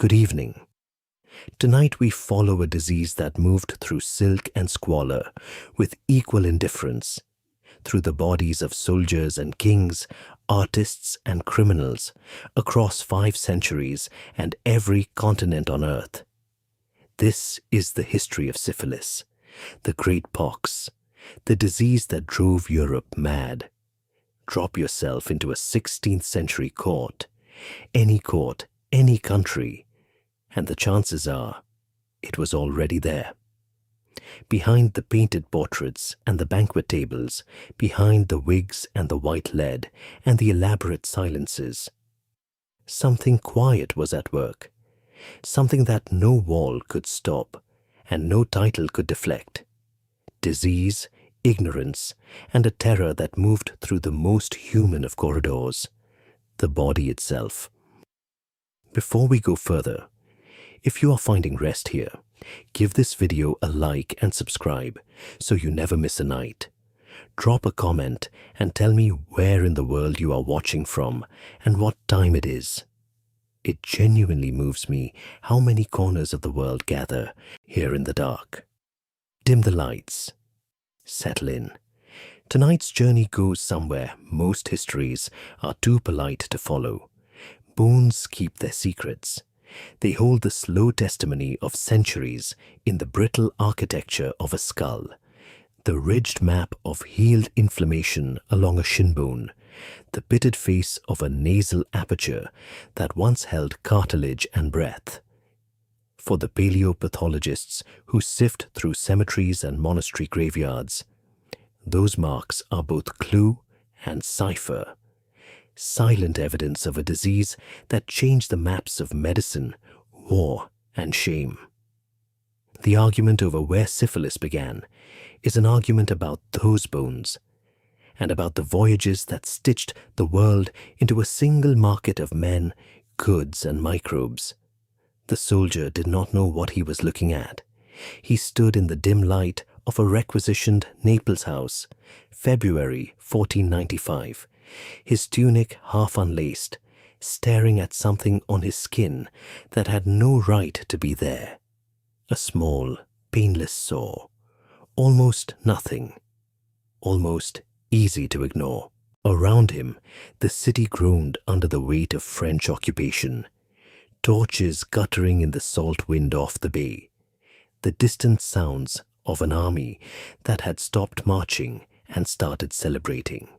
Good evening. Tonight we follow a disease that moved through silk and squalor with equal indifference, through the bodies of soldiers and kings, artists and criminals, across 5 centuries and every continent on earth. This is the history of syphilis, the great pox, the disease that drove Europe mad. Drop yourself into a 16th century court, any country, and the chances are it was already there. Behind the painted portraits and the banquet tables, behind the wigs and the white lead and the elaborate silences, something quiet was at work, something that no wall could stop and no title could deflect. Disease, ignorance, and a terror that moved through the most human of corridors, the body itself. Before we go further, if you are finding rest here, give this video a like and subscribe so you never miss a night. Drop a comment and tell me where in the world you are watching from and what time it is. It genuinely moves me how many corners of the world gather here in the dark. Dim the lights. Settle in. Tonight's journey goes somewhere most histories are too polite to follow. Bones keep their secrets. They hold the slow testimony of centuries in the brittle architecture of a skull, the ridged map of healed inflammation along a shin bone, the pitted face of a nasal aperture that once held cartilage and breath. For the paleopathologists who sift through cemeteries and monastery graveyards, those marks are both clue and cipher. Silent evidence of a disease that changed the maps of medicine, war, and shame. The argument over where syphilis began is an argument about those bones, and about the voyages that stitched the world into a single market of men, goods, and microbes. The soldier did not know what he was looking at. He stood in the dim light of a requisitioned Naples house, February 1495, his tunic half unlaced, staring at something on his skin that had no right to be there. A small, painless sore. Almost nothing. Almost easy to ignore. Around him, the city groaned under the weight of French occupation. Torches guttering in the salt wind off the bay. The distant sounds of an army that had stopped marching and started celebrating.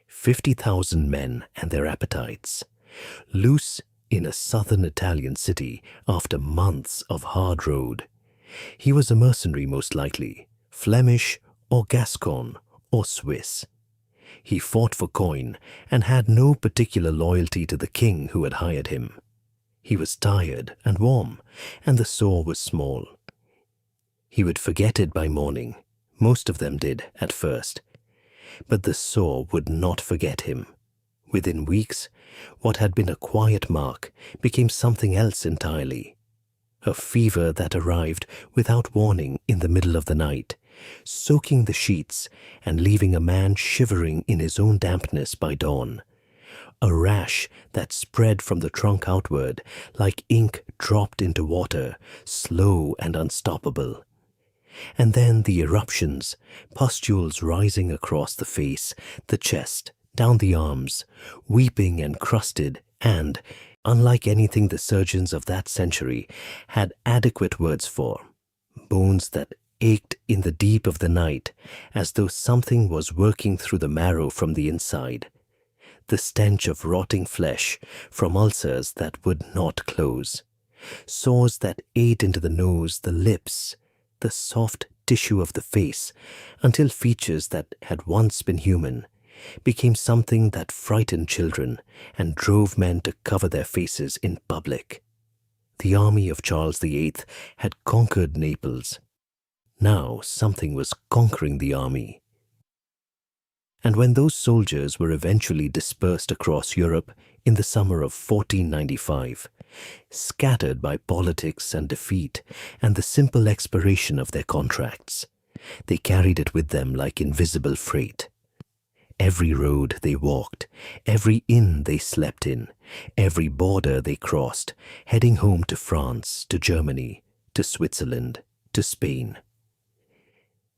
50,000 men and their appetites, loose in a southern Italian city after months of hard road. He was a mercenary most likely, Flemish or Gascon or Swiss. He fought for coin and had no particular loyalty to the king who had hired him. He was tired and warm, and the sore was small. He would forget it by morning. Most of them did at first. But the sore would not forget him. Within weeks, what had been a quiet mark became something else entirely. A fever that arrived without warning in the middle of the night, soaking the sheets and leaving a man shivering in his own dampness by dawn. A rash that spread from the trunk outward like ink dropped into water, slow and unstoppable. And then the eruptions, pustules rising across the face, the chest, down the arms, weeping and crusted, and, unlike anything the surgeons of that century had adequate words for, bones that ached in the deep of the night as though something was working through the marrow from the inside. The stench of rotting flesh from ulcers that would not close. Sores that ate into the nose, the lips, the soft tissue of the face, until features that had once been human became something that frightened children and drove men to cover their faces in public. The army of Charles VIII had conquered Naples. Now something was conquering the army. And when those soldiers were eventually dispersed across Europe in the summer of 1495, scattered by politics and defeat and the simple expiration of their contracts, they carried it with them like invisible freight. Every road they walked, every inn they slept in, every border they crossed, heading home to France, to Germany, to Switzerland, to Spain.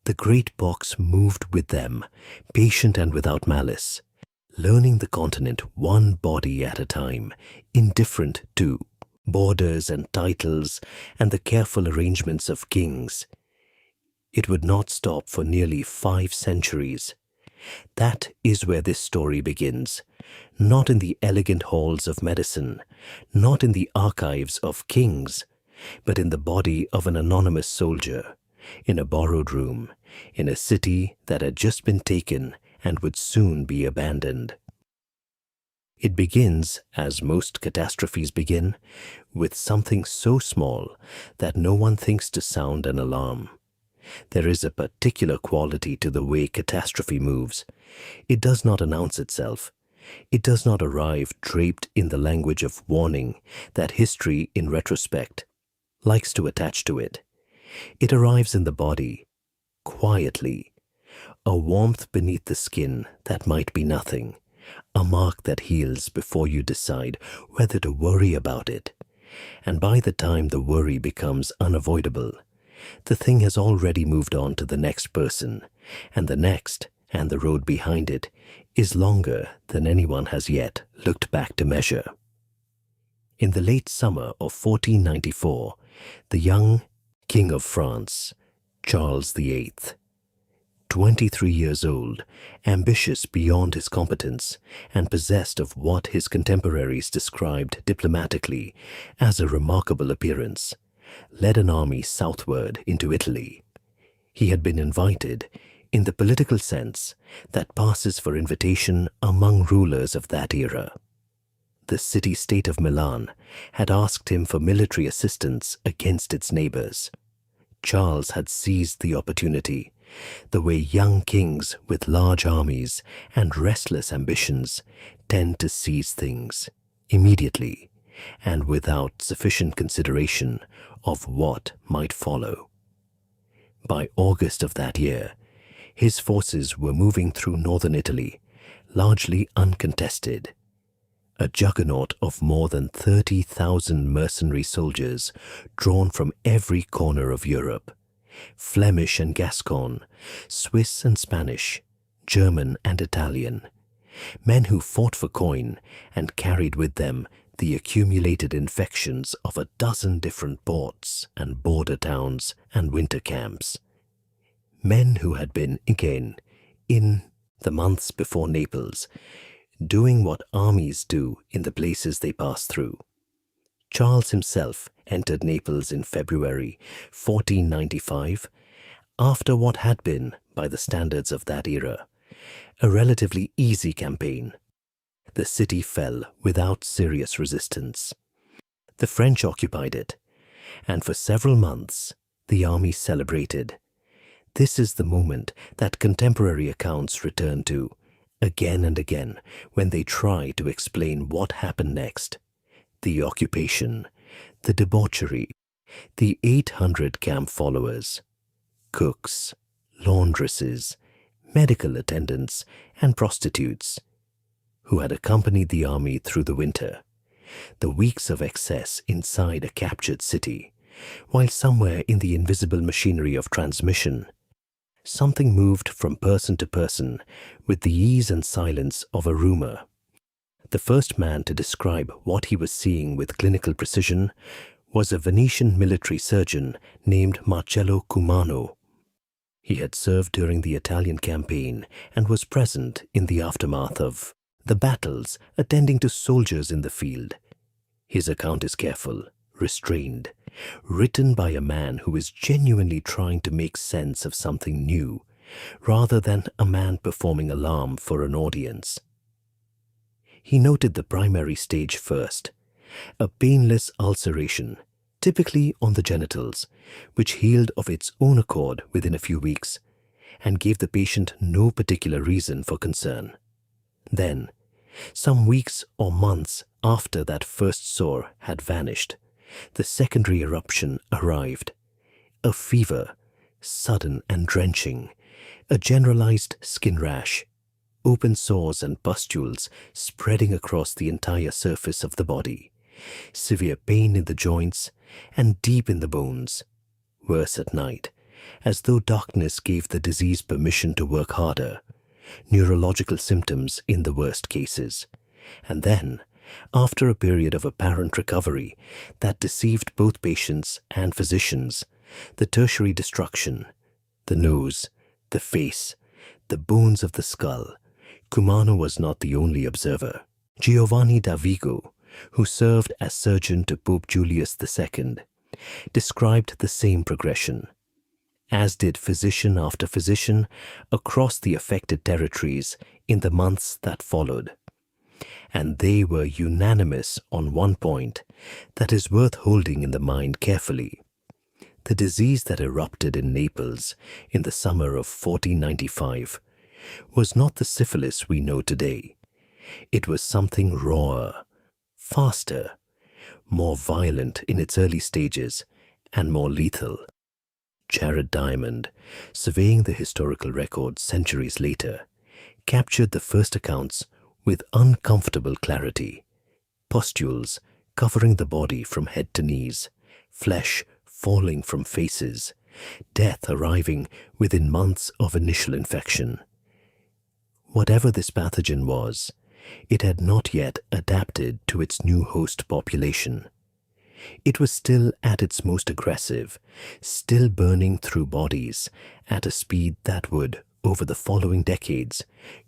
The great box moved with them, patient and without malice, learning the continent one body at a time, indifferent to borders and titles and the careful arrangements of kings. It would not stop for nearly 5 centuries. That is where this story begins, not in the elegant halls of medicine, not in the archives of kings, but in the body of an anonymous soldier, in a borrowed room, in a city that had just been taken and would soon be abandoned. It begins, as most catastrophes begin, with something so small that no one thinks to sound an alarm. There is a particular quality to the way catastrophe moves. It does not announce itself. It does not arrive draped in the language of warning that history, in retrospect, likes to attach to it. It arrives in the body, quietly, a warmth beneath the skin that might be nothing, a mark that heals before you decide whether to worry about it. And by the time the worry becomes unavoidable, the thing has already moved on to the next person, and the next, and the road behind it, is longer than anyone has yet looked back to measure. In the late summer of 1494, the young King of France, Charles VIII, 23 years old, ambitious beyond his competence, and possessed of what his contemporaries described diplomatically as a remarkable appearance, led an army southward into Italy. He had been invited, in the political sense that passes for invitation among rulers of that era. The city-state of Milan had asked him for military assistance against its neighbors. Charles had seized the opportunity, the way young kings with large armies and restless ambitions tend to seize things, immediately, and without sufficient consideration of what might follow. By August of that year, his forces were moving through northern Italy, largely uncontested. A juggernaut of more than 30,000 mercenary soldiers drawn from every corner of Europe, Flemish and Gascon, Swiss and Spanish, German and Italian, men who fought for coin and carried with them the accumulated infections of a dozen different ports and border towns and winter camps. Men who had been, again, in the months before Naples, doing what armies do in the places they pass through. Charles himself entered Naples in February 1495, after what had been, by the standards of that era, a relatively easy campaign. The city fell without serious resistance. The French occupied it, and for several months the army celebrated. This is the moment that contemporary accounts return to, again and again, when they try to explain what happened next. The occupation, the debauchery, the 800 camp followers, cooks, laundresses, medical attendants, and prostitutes, who had accompanied the army through the winter, the weeks of excess inside a captured city, while somewhere in the invisible machinery of transmission, something moved from person to person with the ease and silence of a rumor. The first man to describe what he was seeing with clinical precision was a Venetian military surgeon named Marcello Cumano. He had served during the Italian campaign and was present in the aftermath of the battles, attending to soldiers in the field. His account is careful, restrained, written by a man who is genuinely trying to make sense of something new, rather than a man performing alarm for an audience. He noted the primary stage first, a painless ulceration, typically on the genitals, which healed of its own accord within a few weeks, and gave the patient no particular reason for concern. Then, some weeks or months after that first sore had vanished, the secondary eruption arrived. A fever, sudden and drenching, a generalized skin rash, open sores and pustules spreading across the entire surface of the body, severe pain in the joints and deep in the bones, worse at night, as though darkness gave the disease permission to work harder, neurological symptoms in the worst cases, and then, after a period of apparent recovery that deceived both patients and physicians, the tertiary destruction, the nose, the face, the bones of the skull. Cumano was not the only observer. Giovanni da Vigo, who served as surgeon to Pope Julius II, described the same progression, as did physician after physician across the affected territories in the months that followed. And they were unanimous on one point that is worth holding in the mind carefully. The disease that erupted in Naples in the summer of 1495 was not the syphilis we know today. It was something rawer, faster, more violent in its early stages, and more lethal. Jared Diamond, surveying the historical record centuries later, captured the first accounts with uncomfortable clarity. Pustules covering the body from head to knees, flesh falling from faces, death arriving within months of initial infection. Whatever this pathogen was, it had not yet adapted to its new host population. It was still at its most aggressive, still burning through bodies at a speed that would, over the following decades,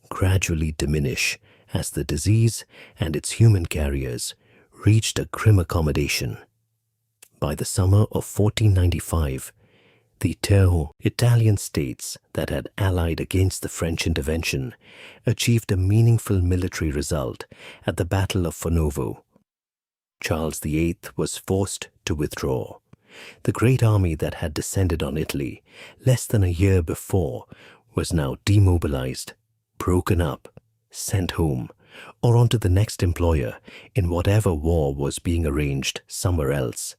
gradually diminish as the disease and its human carriers reached a grim accommodation. By the summer of 1495, the Italian states that had allied against the French intervention achieved a meaningful military result at the Battle of Fornovo. Charles VIII was forced to withdraw. The great army that had descended on Italy less than a year before was now demobilized, broken up, sent home, or onto the next employer in whatever war was being arranged somewhere else.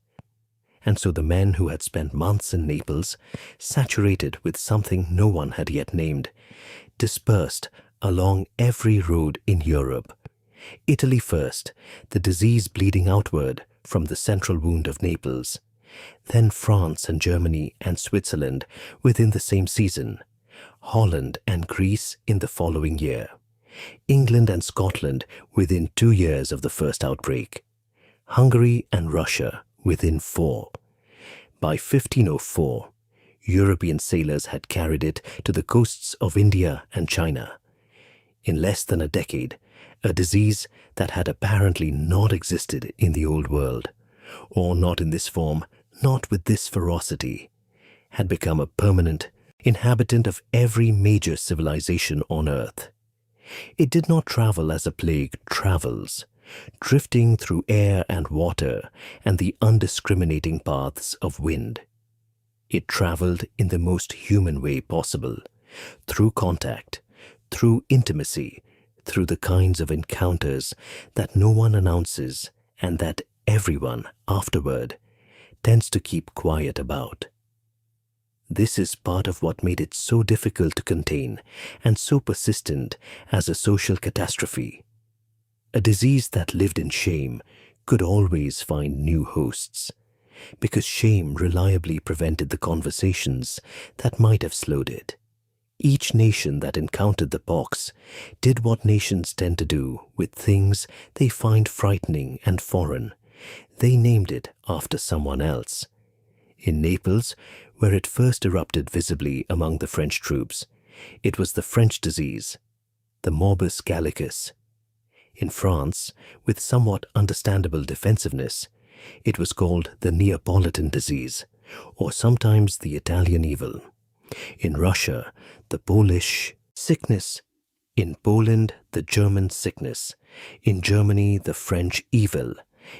And so the men who had spent months in Naples, saturated with something no one had yet named, dispersed along every road in Europe. Italy first, the disease bleeding outward from the central wound of Naples. Then France and Germany and Switzerland within the same season. Holland and Greece in the following year. England and Scotland within 2 years of the first outbreak. Hungary and Russia within 4. By 1504, European sailors had carried it to the coasts of India and China. In less than a decade, a disease that had apparently not existed in the old world, or not in this form, not with this ferocity, had become a permanent inhabitant of every major civilization on earth. It did not travel as a plague travels, drifting through air and water and the undiscriminating paths of wind. It traveled in the most human way possible, through contact, through intimacy, through the kinds of encounters that no one announces and that everyone, afterward, tends to keep quiet about. This is part of what made it so difficult to contain and so persistent as a social catastrophe. A disease that lived in shame could always find new hosts, because shame reliably prevented the conversations that might have slowed it. Each nation that encountered the pox did what nations tend to do with things they find frightening and foreign. They named it after someone else. In Naples, where it first erupted visibly among the French troops, it was the French disease, the morbus gallicus. In France, with somewhat understandable defensiveness, it was called the Neapolitan disease, or sometimes the Italian evil. In Russia, the Polish sickness. In Poland, the German sickness. In Germany, the French evil.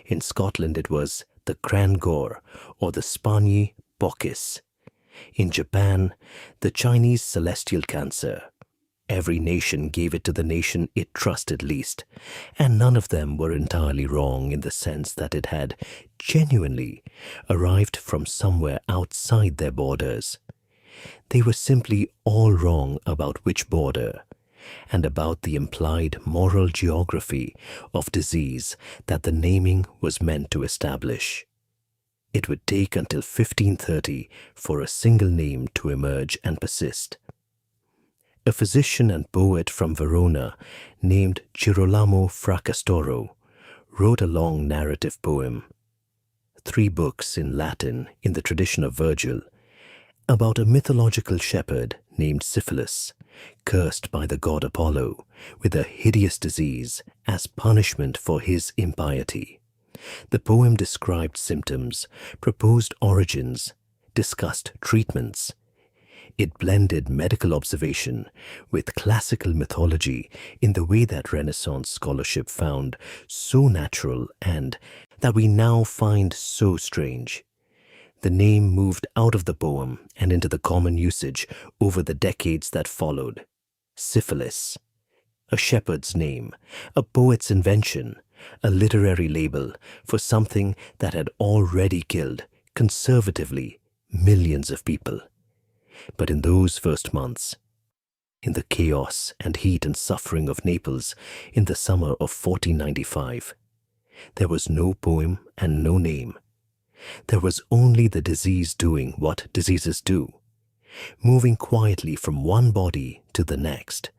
In Scotland, it was the Krangor, or the Spani pocis. In Japan, the Chinese celestial cancer. Every nation gave it to the nation it trusted least, and none of them were entirely wrong in the sense that it had genuinely arrived from somewhere outside their borders. They were simply all wrong about which border, and about the implied moral geography of disease that the naming was meant to establish. It would take until 1530 for a single name to emerge and persist. A physician and poet from Verona named Girolamo Fracastoro wrote a long narrative poem, 3 books in Latin in the tradition of Virgil, about a mythological shepherd named Syphilis, cursed by the god Apollo with a hideous disease as punishment for his impiety. The poem described symptoms, proposed origins, discussed treatments. It blended medical observation with classical mythology in the way that Renaissance scholarship found so natural and that we now find so strange. The name moved out of the poem and into the common usage over the decades that followed. Syphilis, a shepherd's name, a poet's invention, a literary label for something that had already killed, conservatively, millions of people. But in those first months, in the chaos and heat and suffering of Naples in the summer of 1495, there was no poem and no name. There was only the disease doing what diseases do, moving quietly from one body to the next,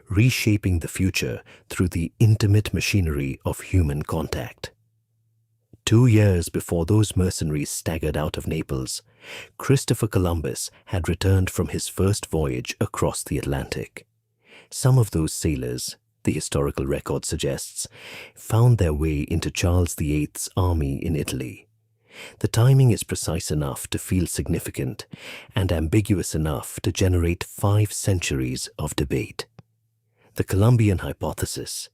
reshaping the future through the intimate machinery of human contact. 2 years before those mercenaries staggered out of Naples, Christopher Columbus had returned from his first voyage across the Atlantic. Some of those sailors, the historical record suggests, found their way into Charles VIII's army in Italy. The timing is precise enough to feel significant and ambiguous enough to generate 5 centuries of debate. The Columbian hypothesis,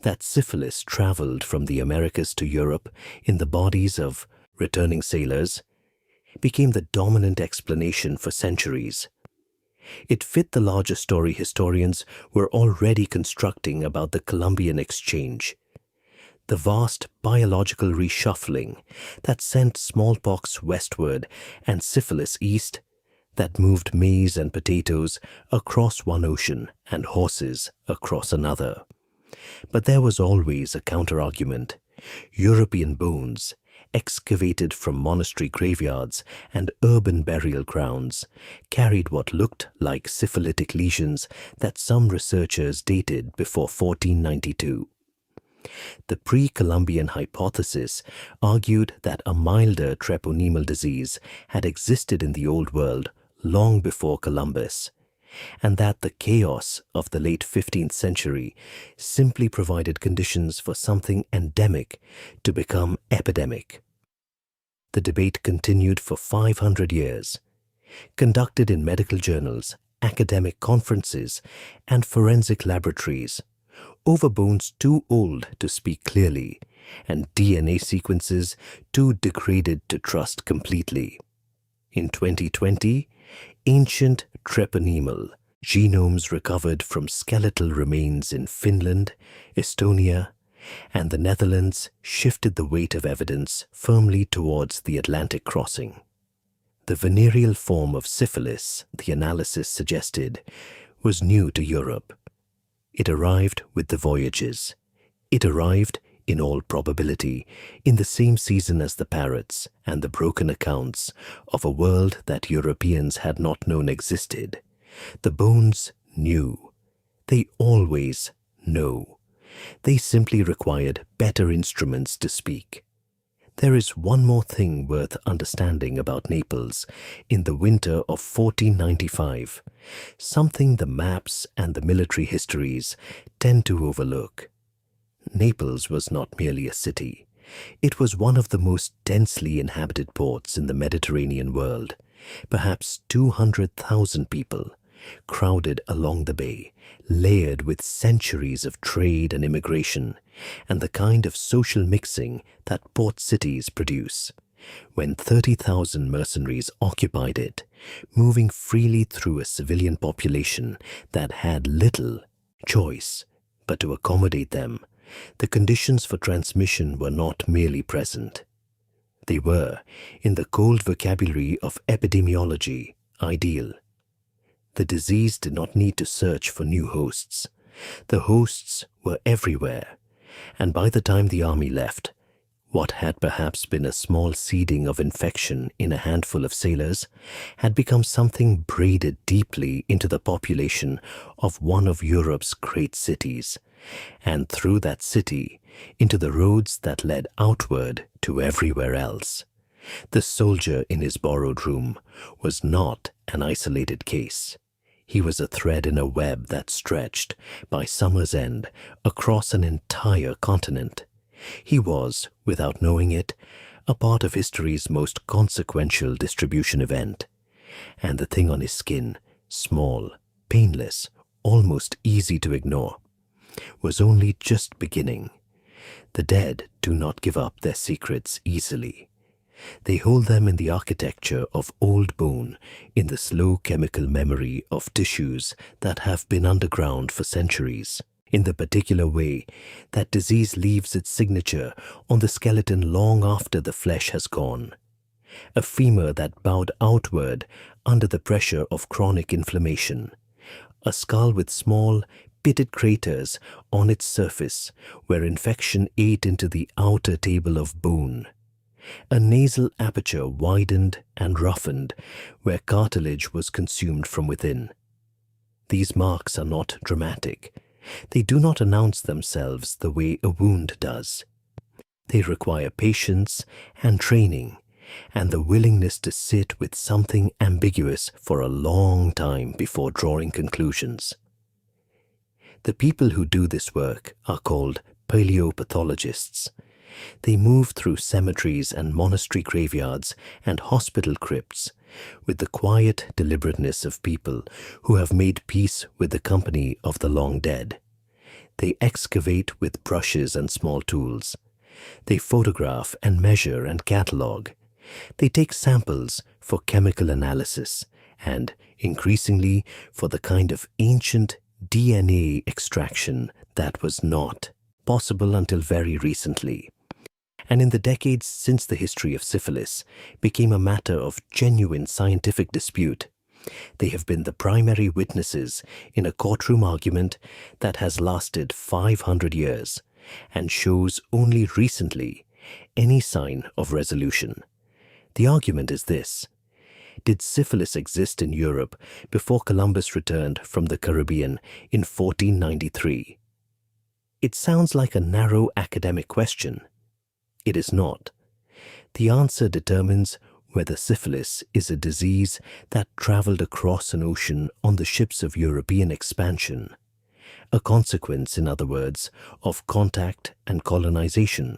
that syphilis traveled from the Americas to Europe in the bodies of returning sailors, became the dominant explanation for centuries. It fit the larger story historians were already constructing about the Columbian exchange, the vast biological reshuffling that sent smallpox westward and syphilis east, that moved maize and potatoes across one ocean and horses across another. But there was always a counter-argument. European bones, excavated from monastery graveyards and urban burial grounds, carried what looked like syphilitic lesions that some researchers dated before 1492. The pre-Columbian hypothesis argued that a milder treponemal disease had existed in the Old World long before Columbus, and that the chaos of the late 15th century simply provided conditions for something endemic to become epidemic. The debate continued for 500 years, conducted in medical journals, academic conferences, and forensic laboratories, over bones too old to speak clearly, and DNA sequences too degraded to trust completely. In 2020, ancient treponemal genomes recovered from skeletal remains in Finland, Estonia, and the Netherlands shifted the weight of evidence firmly towards the Atlantic crossing. The venereal form of syphilis, the analysis suggested, was new to Europe. It arrived with the voyages. It arrived, in all probability, in the same season as the parrots and the broken accounts of a world that Europeans had not known existed. The bones knew. They always know. They simply required better instruments to speak. There is one more thing worth understanding about Naples in the winter of 1495, something the maps and the military histories tend to overlook. Naples was not merely a city. It was one of the most densely inhabited ports in the Mediterranean world, perhaps 200,000 people, crowded along the bay, layered with centuries of trade and immigration, and the kind of social mixing that port cities produce. When 30,000 mercenaries occupied it, moving freely through a civilian population that had little choice but to accommodate them, the conditions for transmission were not merely present. They were, in the cold vocabulary of epidemiology, ideal. The disease did not need to search for new hosts. The hosts were everywhere, and by the time the army left, what had perhaps been a small seeding of infection in a handful of sailors had become something braided deeply into the population of one of Europe's great cities, and through that city into the roads that led outward to everywhere else. The soldier in his borrowed room was not an isolated case. He was a thread in a web that stretched, by summer's end, across an entire continent. He was, without knowing it, a part of history's most consequential distribution event. And the thing on his skin, small, painless, almost easy to ignore, was only just beginning. The dead do not give up their secrets easily. They hold them in the architecture of old bone, in the slow chemical memory of tissues that have been underground for centuries, in the particular way that disease leaves its signature on the skeleton long after the flesh has gone. A femur that bowed outward under the pressure of chronic inflammation. A skull with small, pitted craters on its surface where infection ate into the outer table of bone. A nasal aperture widened and roughened where cartilage was consumed from within. These marks are not dramatic. They do not announce themselves the way a wound does. They require patience and training, and the willingness to sit with something ambiguous for a long time before drawing conclusions. The people who do this work are called paleopathologists. They move through cemeteries and monastery graveyards and hospital crypts with the quiet deliberateness of people who have made peace with the company of the long dead. They excavate with brushes and small tools. They photograph and measure and catalogue. They take samples for chemical analysis and, increasingly, for the kind of ancient DNA extraction that was not possible until very recently, and in the decades since the history of syphilis became a matter of genuine scientific dispute, they have been the primary witnesses in a courtroom argument that has lasted 500 years and shows only recently any sign of resolution. The argument is this: did syphilis exist in Europe before Columbus returned from the Caribbean in 1493? It sounds like a narrow academic question. It is not. The answer determines whether syphilis is a disease that traveled across an ocean on the ships of European expansion, a consequence, in other words, of contact and colonization,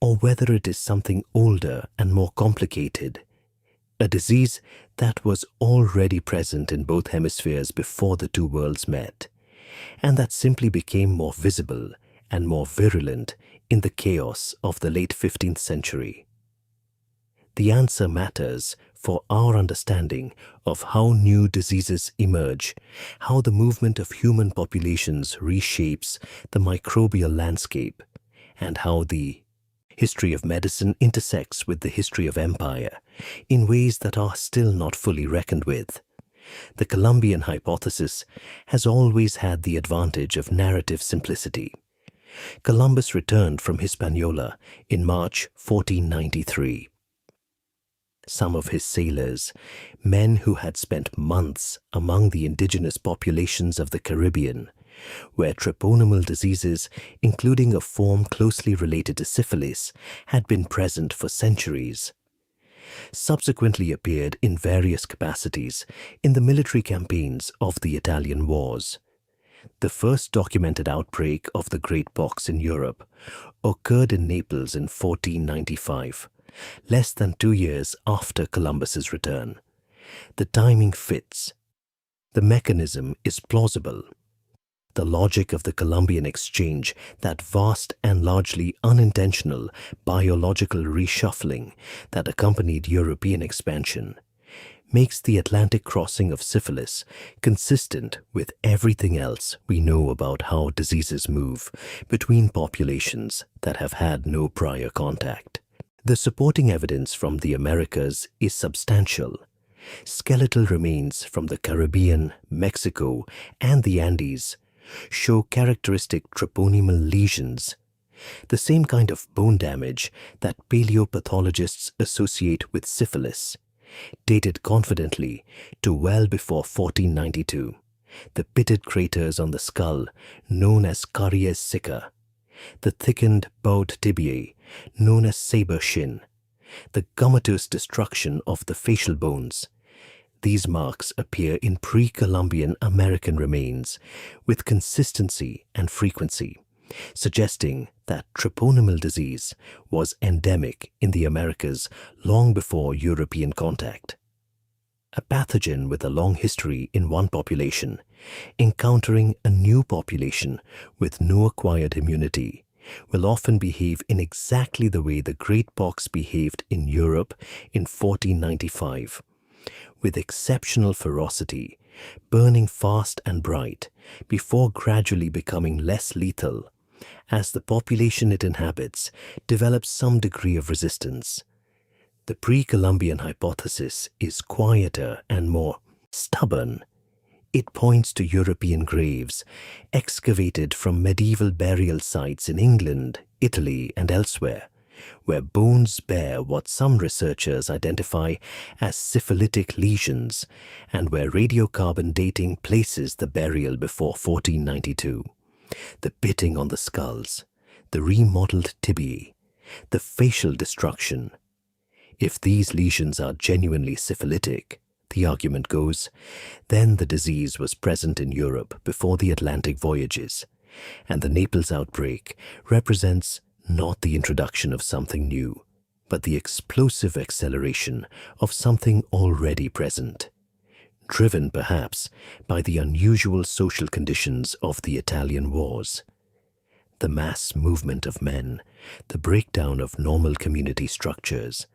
or whether it is something older and more complicated, a disease that was already present in both hemispheres before the two worlds met, and that simply became more visible and more virulent in the chaos of the late 15th century. The answer matters for our understanding of how new diseases emerge, how the movement of human populations reshapes the microbial landscape, and how the history of medicine intersects with the history of empire in ways that are still not fully reckoned with. The Columbian hypothesis has always had the advantage of narrative simplicity. Columbus returned from Hispaniola in March 1493. Some of his sailors, men who had spent months among the indigenous populations of the Caribbean, where treponemial diseases, including a form closely related to syphilis, had been present for centuries, subsequently appeared in various capacities in the military campaigns of the Italian wars. The first documented outbreak of the Great Pox in Europe occurred in Naples in 1495, less than 2 years after Columbus's return. The timing fits. The mechanism is plausible. The logic of the Columbian exchange, that vast and largely unintentional biological reshuffling that accompanied European expansion, makes the Atlantic crossing of syphilis consistent with everything else we know about how diseases move between populations that have had no prior contact. The supporting evidence from the Americas is substantial. Skeletal remains from the Caribbean, Mexico, and the Andes show characteristic treponemal lesions, the same kind of bone damage that paleopathologists associate with syphilis, dated confidently to well before 1492. The pitted craters on the skull, known as caries sicca, the thickened bowed tibiae, known as saber shin, the gummatous destruction of the facial bones. These marks appear in pre-Columbian American remains with consistency and frequency, suggesting that treponemal disease was endemic in the Americas long before European contact. A pathogen with a long history in one population, encountering a new population with no acquired immunity, will often behave in exactly the way the Great Pox behaved in Europe in 1495, with exceptional ferocity, burning fast and bright, before gradually becoming less lethal, as the population it inhabits develops some degree of resistance. The pre-Columbian hypothesis is quieter and more stubborn. It points to European graves excavated from medieval burial sites in England, Italy, and elsewhere, where bones bear what some researchers identify as syphilitic lesions, and where radiocarbon dating places the burial before 1492. The pitting on the skulls, the remodeled tibiae, the facial destruction. If these lesions are genuinely syphilitic, the argument goes, then the disease was present in Europe before the Atlantic voyages, and the Naples outbreak represents not the introduction of something new, but the explosive acceleration of something already present, driven perhaps by the unusual social conditions of the Italian wars. The mass movement of men, the breakdown of normal community structures,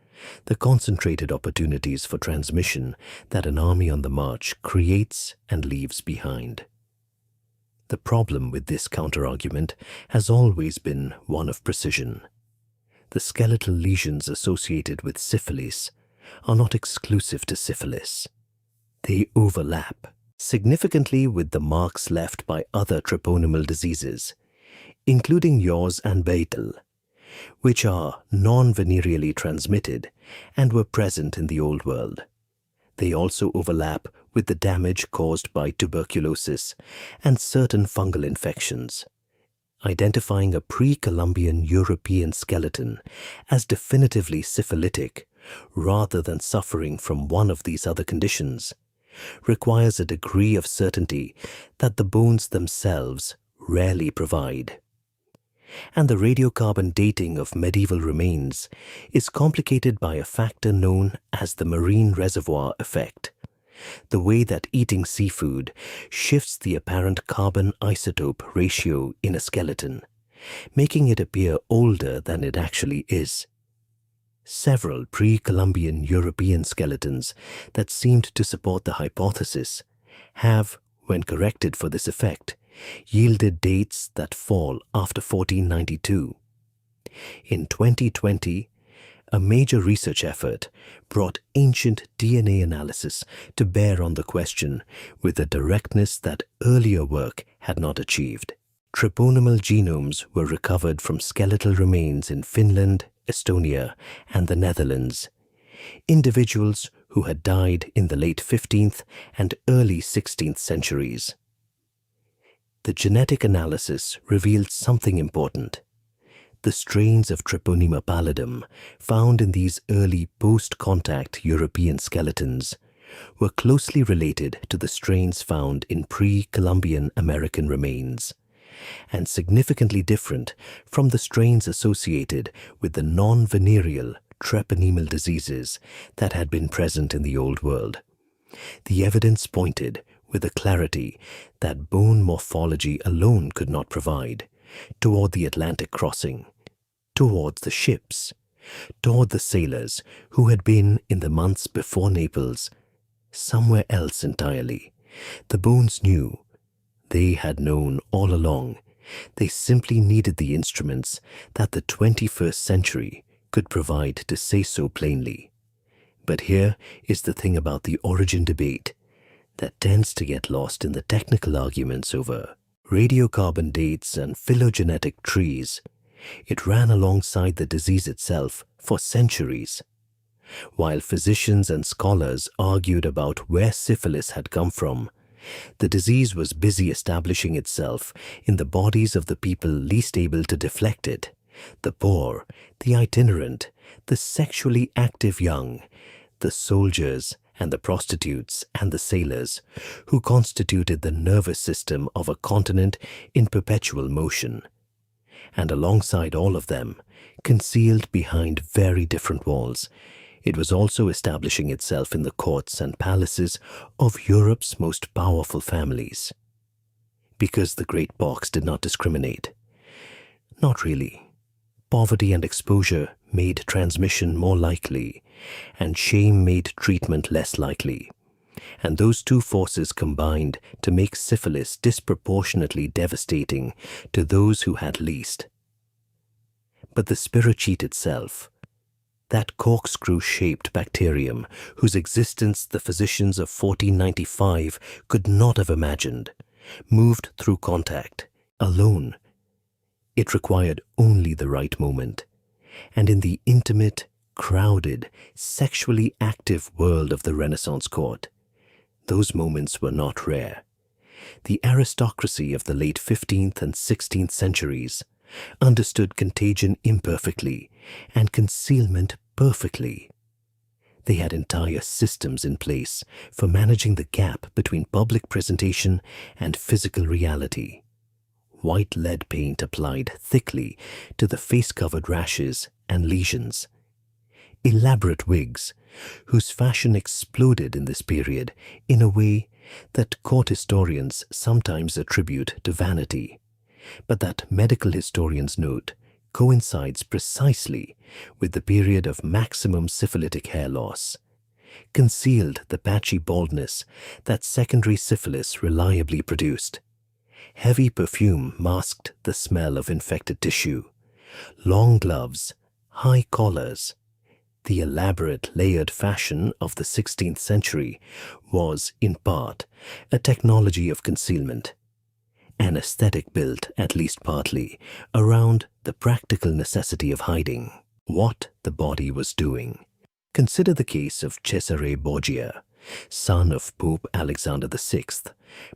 the concentrated opportunities for transmission that an army on the march creates and leaves behind. The problem with this counterargument has always been one of precision. The skeletal lesions associated with syphilis are not exclusive to syphilis. They overlap significantly with the marks left by other treponemal diseases, including yaws and Beitel, which are non-venereally transmitted and were present in the Old World. They also overlap with the damage caused by tuberculosis and certain fungal infections, identifying a pre-Columbian European skeleton as definitively syphilitic rather than suffering from one of these other conditions requires a degree of certainty that the bones themselves rarely provide. And the radiocarbon dating of medieval remains is complicated by a factor known as the marine reservoir effect, the way that eating seafood shifts the apparent carbon isotope ratio in a skeleton, making it appear older than it actually is. Several pre-Columbian European skeletons that seemed to support the hypothesis have, when corrected for this effect, yielded dates that fall after 1492. In 2020, a major research effort brought ancient DNA analysis to bear on the question with a directness that earlier work had not achieved. Treponemal genomes were recovered from skeletal remains in Finland, Estonia, and the Netherlands. Individuals who had died in the late 15th and early 16th centuries. The genetic analysis revealed something important. The strains of Treponema pallidum found in these early post-contact European skeletons were closely related to the strains found in pre-Columbian American remains, and significantly different from the strains associated with the non-venereal treponemal diseases that had been present in the Old World. The evidence pointed with a clarity that bone morphology alone could not provide, toward the Atlantic crossing, towards the ships, toward the sailors who had been in the months before Naples, somewhere else entirely. The bones knew. They had known all along. They simply needed the instruments that the 21st century could provide to say so plainly. But here is the thing about the origin debate that tends to get lost in the technical arguments over radiocarbon dates and phylogenetic trees. It ran alongside the disease itself for centuries. While physicians and scholars argued about where syphilis had come from, the disease was busy establishing itself in the bodies of the people least able to deflect it: the poor, the itinerant, the sexually active young, the soldiers and the prostitutes and the sailors, who constituted the nervous system of a continent in perpetual motion. And alongside all of them, concealed behind very different walls, it was also establishing itself in the courts and palaces of Europe's most powerful families. Because the Great Pox did not discriminate. Not really. Poverty and exposure made transmission more likely, and shame made treatment less likely. And those two forces combined to make syphilis disproportionately devastating to those who had least. But the spirochete itself, that corkscrew-shaped bacterium whose existence the physicians of 1495 could not have imagined, moved through contact, alone. It required only the right moment. And in the intimate, crowded, sexually active world of the Renaissance court, those moments were not rare. The aristocracy of the late 15th and 16th centuries understood contagion imperfectly and concealment perfectly. They had entire systems in place for managing the gap between public presentation and physical reality. White lead paint applied thickly to the face-covered rashes and lesions. Elaborate wigs, whose fashion exploded in this period in a way that court historians sometimes attribute to vanity, but that medical historians note coincides precisely with the period of maximum syphilitic hair loss, concealed the patchy baldness that secondary syphilis reliably produced. Heavy perfume masked the smell of infected tissue. Long gloves, high collars. The elaborate layered fashion of the 16th century was, in part, a technology of concealment. An aesthetic built, at least partly, around the practical necessity of hiding what the body was doing. Consider the case of Cesare Borgia, son of Pope Alexander VI,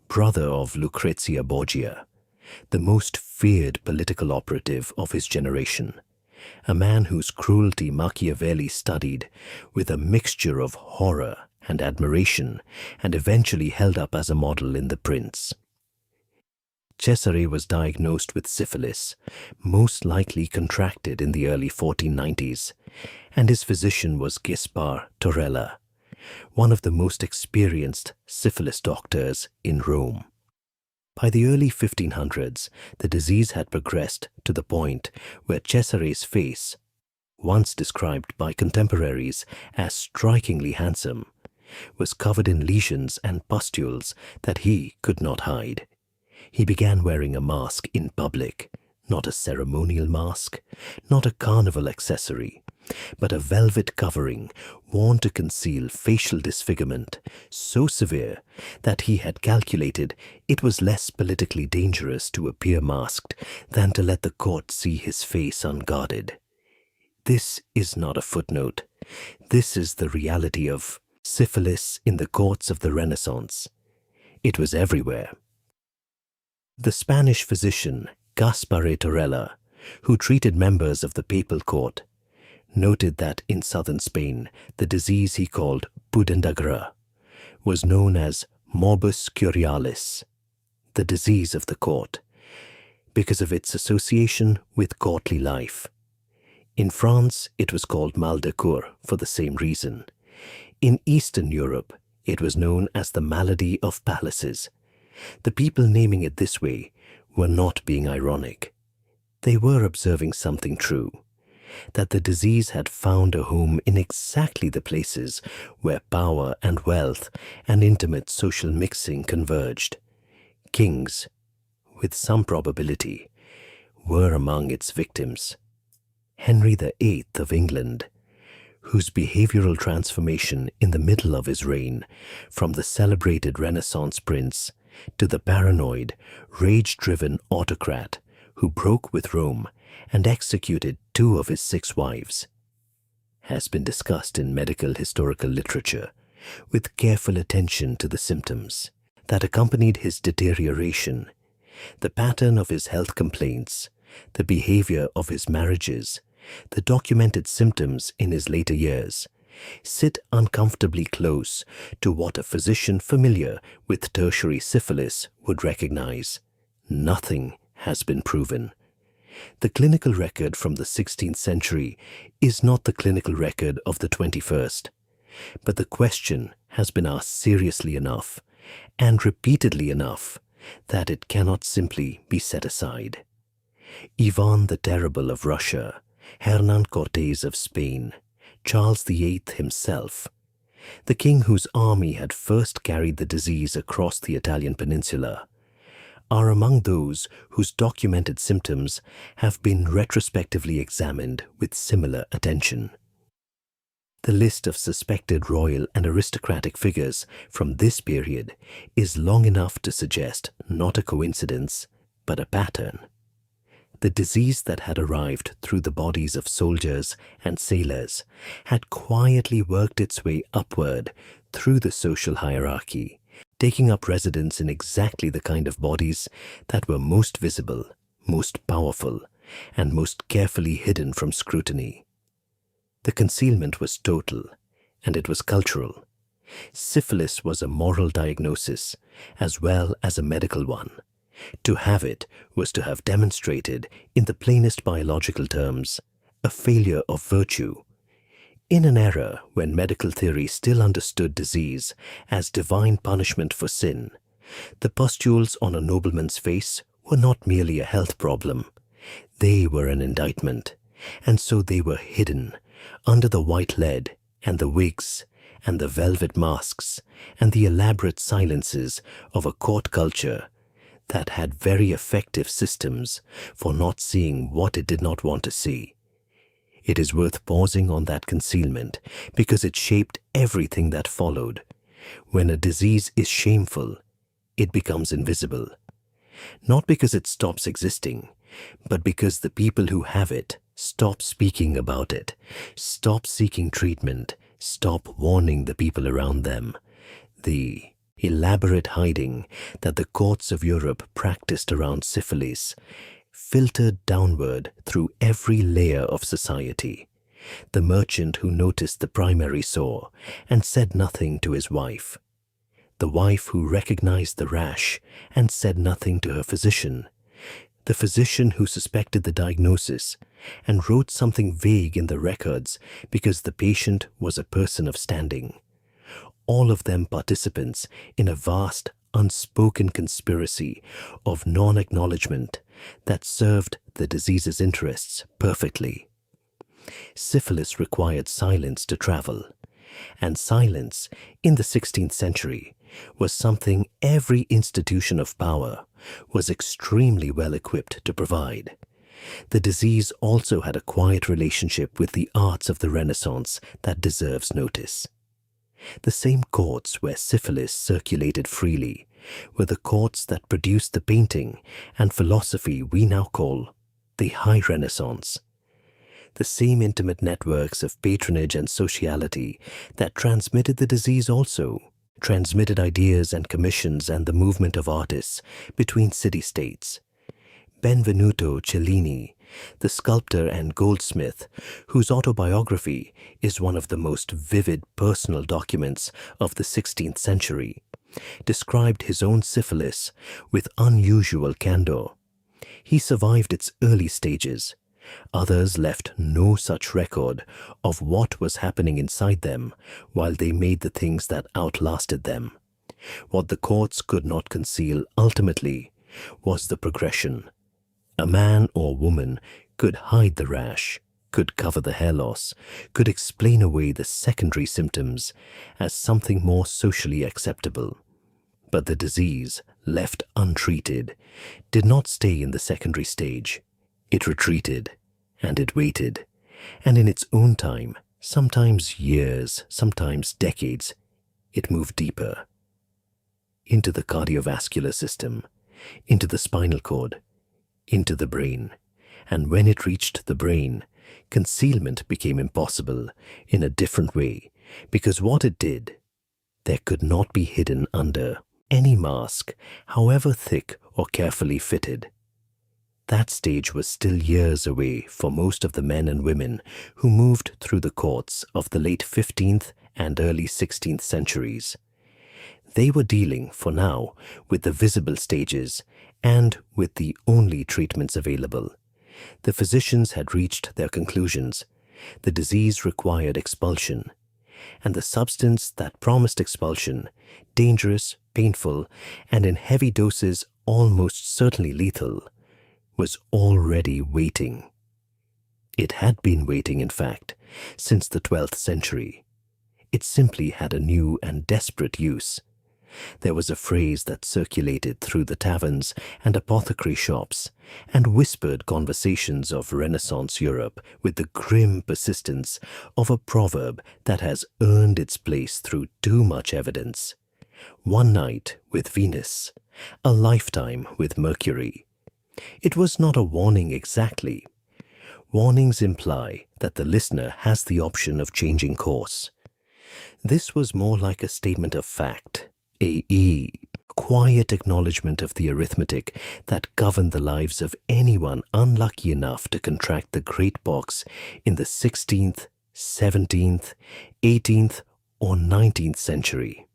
brother of Lucrezia Borgia, the most feared political operative of his generation, a man whose cruelty Machiavelli studied with a mixture of horror and admiration and eventually held up as a model in The Prince. Cesare was diagnosed with syphilis, most likely contracted in the early 1490s, and his physician was Gaspar Torella, one of the most experienced syphilis doctors in Rome. By the early 1500s, the disease had progressed to the point where Cesare's face, once described by contemporaries as strikingly handsome, was covered in lesions and pustules that he could not hide. He began wearing a mask in public, not a ceremonial mask, not a carnival accessory, but a velvet covering worn to conceal facial disfigurement so severe that he had calculated it was less politically dangerous to appear masked than to let the court see his face unguarded. This is not a footnote. This is the reality of syphilis in the courts of the Renaissance. It was everywhere. The Spanish physician Gaspare Torella, who treated members of the papal court, noted that in southern Spain the disease he called pudendagra was known as morbus curialis, the disease of the court, because of its association with courtly life. In France it was called mal de cour for the same reason. In Eastern Europe it was known as the malady of palaces. The people naming it this way were not being ironic. They were observing something true, that the disease had found a home in exactly the places where power and wealth and intimate social mixing converged. Kings, with some probability, were among its victims. Henry VIII of England, whose behavioral transformation in the middle of his reign, from the celebrated Renaissance prince to the paranoid, rage-driven autocrat who broke with Rome and executed 2 of his 6 wives, has been discussed in medical historical literature with careful attention to the symptoms that accompanied his deterioration, the pattern of his health complaints, the behavior of his marriages, the documented symptoms in his later years, sit uncomfortably close to what a physician familiar with tertiary syphilis would recognize. Nothing has been proven. The clinical record from the 16th century is not the clinical record of the 21st, but the question has been asked seriously enough and repeatedly enough that it cannot simply be set aside. Ivan the Terrible of Russia, Hernan Cortes of Spain, Charles VIII himself, the king whose army had first carried the disease across the Italian peninsula, are among those whose documented symptoms have been retrospectively examined with similar attention. The list of suspected royal and aristocratic figures from this period is long enough to suggest not a coincidence, but a pattern. The disease that had arrived through the bodies of soldiers and sailors had quietly worked its way upward through the social hierarchy, taking up residence in exactly the kind of bodies that were most visible, most powerful, and most carefully hidden from scrutiny. The concealment was total, and it was cultural. Syphilis was a moral diagnosis as well as a medical one. To have it was to have demonstrated, in the plainest biological terms, a failure of virtue. In an era when medical theory still understood disease as divine punishment for sin, the pustules on a nobleman's face were not merely a health problem. They were an indictment, and so they were hidden under the white lead and the wigs and the velvet masks and the elaborate silences of a court culture that had very effective systems for not seeing what it did not want to see. It is worth pausing on that concealment because it shaped everything that followed. When a disease is shameful, it becomes invisible. Not because it stops existing, but because the people who have it stop speaking about it, stop seeking treatment, stop warning the people around them. The elaborate hiding that the courts of Europe practiced around syphilis filtered downward through every layer of society. The merchant who noticed the primary sore and said nothing to his wife. The wife who recognized the rash and said nothing to her physician. The physician who suspected the diagnosis and wrote something vague in the records because the patient was a person of standing. All of them participants in a vast, unspoken conspiracy of non-acknowledgement that served the disease's interests perfectly. Syphilis required silence to travel, and silence in the 16th century was something every institution of power was extremely well equipped to provide. The disease also had a quiet relationship with the arts of the Renaissance that deserves notice. The same courts where syphilis circulated freely were the courts that produced the painting and philosophy we now call the High Renaissance. The same intimate networks of patronage and sociality that transmitted the disease also transmitted ideas and commissions and the movement of artists between city-states. Benvenuto Cellini, the sculptor and goldsmith, whose autobiography is one of the most vivid personal documents of the 16th century, described his own syphilis with unusual candor. He survived its early stages. Others left no such record of what was happening inside them while they made the things that outlasted them. What the courts could not conceal ultimately was the progression. A man or woman could hide the rash, could cover the hair loss, could explain away the secondary symptoms as something more socially acceptable. But the disease, left untreated, did not stay in the secondary stage. It retreated, and it waited, and in its own time Sometimes years, sometimes decades, it moved deeper into the cardiovascular system, into the spinal cord, into the brain. And when it reached the brain, concealment became impossible in a different way, because what it did, there could not be hidden under any mask, however thick or carefully fitted. That stage was still years away for most of the men and women who moved through the courts of the late 15th and early 16th centuries. They were dealing, for now, with the visible stages and with the only treatments available. The physicians had reached their conclusions. The disease required expulsion, and the substance that promised expulsion, dangerous, painful, and in heavy doses almost certainly lethal, was already waiting. It had been waiting, in fact, since the 12th century. It simply had a new and desperate use. There was a phrase that circulated through the taverns and apothecary shops and whispered conversations of Renaissance Europe with the grim persistence of a proverb that has earned its place through too much evidence. One night with Venus, a lifetime with Mercury. It was not a warning exactly. Warnings imply that the listener has the option of changing course. This was more like a statement of fact, a quiet acknowledgement of the arithmetic that governed the lives of anyone unlucky enough to contract the great pox in the 16th, 17th, 18th, or 19th century.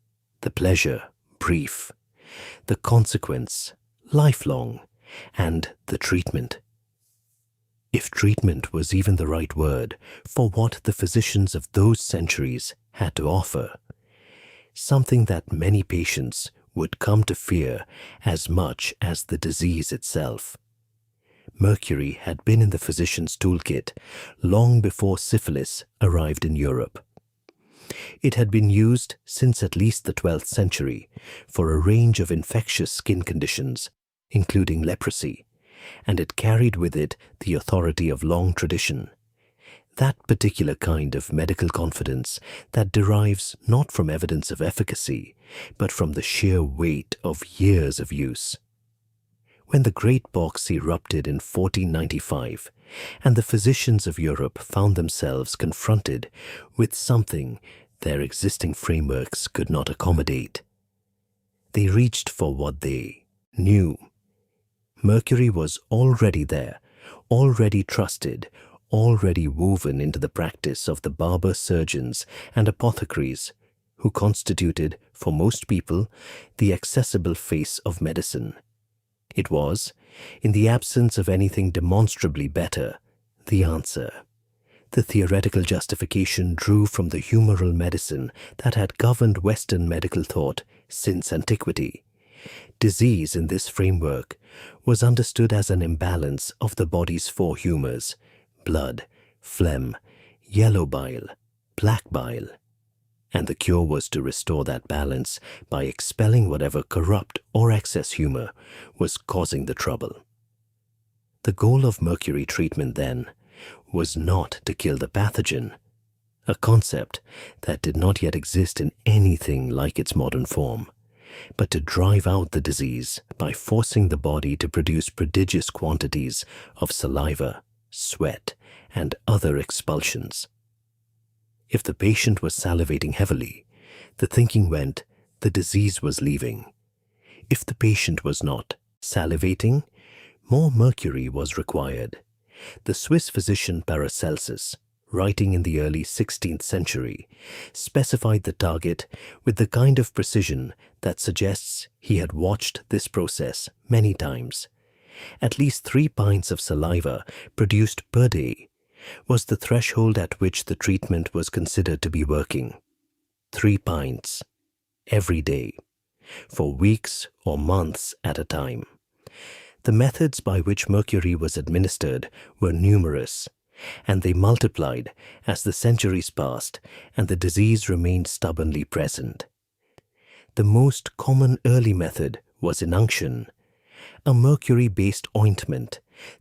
The pleasure, brief. The consequence, lifelong. And the treatment. If treatment was even the right word for what the physicians of those centuries had to offer. Something that many patients would come to fear as much as the disease itself. Mercury had been in the physician's toolkit long before syphilis arrived in Europe. It had been used since at least the 12th century for a range of infectious skin conditions, including leprosy, and it carried with it the authority of long tradition. That particular kind of medical confidence that derives not from evidence of efficacy, but from the sheer weight of years of use. When the great pox erupted in 1495, and the physicians of Europe found themselves confronted with something their existing frameworks could not accommodate, they reached for what they knew. Mercury was already there, already trusted, already woven into the practice of the barber surgeons and apothecaries, who constituted, for most people, the accessible face of medicine. It was, in the absence of anything demonstrably better, the answer. The theoretical justification drew from the humoral medicine that had governed Western medical thought since antiquity. Disease in this framework was understood as an imbalance of the body's four humors: blood, phlegm, yellow bile, black bile. And the cure was to restore that balance by expelling whatever corrupt or excess humor was causing the trouble. The goal of mercury treatment, then, was not to kill the pathogen, a concept that did not yet exist in anything like its modern form, but to drive out the disease by forcing the body to produce prodigious quantities of saliva, sweat, and other expulsions. If the patient was salivating heavily, the thinking went, the disease was leaving. If the patient was not salivating, more mercury was required. The Swiss physician Paracelsus, writing in the early 16th century, specified the target with the kind of precision that suggests he had watched this process many times. At least 3 pints of saliva produced per day was the threshold at which the treatment was considered to be working. 3 pints every day, for weeks or months at a time. The methods by which mercury was administered were numerous, and they multiplied as the centuries passed and the disease remained stubbornly present. The most common early method was inunction, a mercury-based ointment,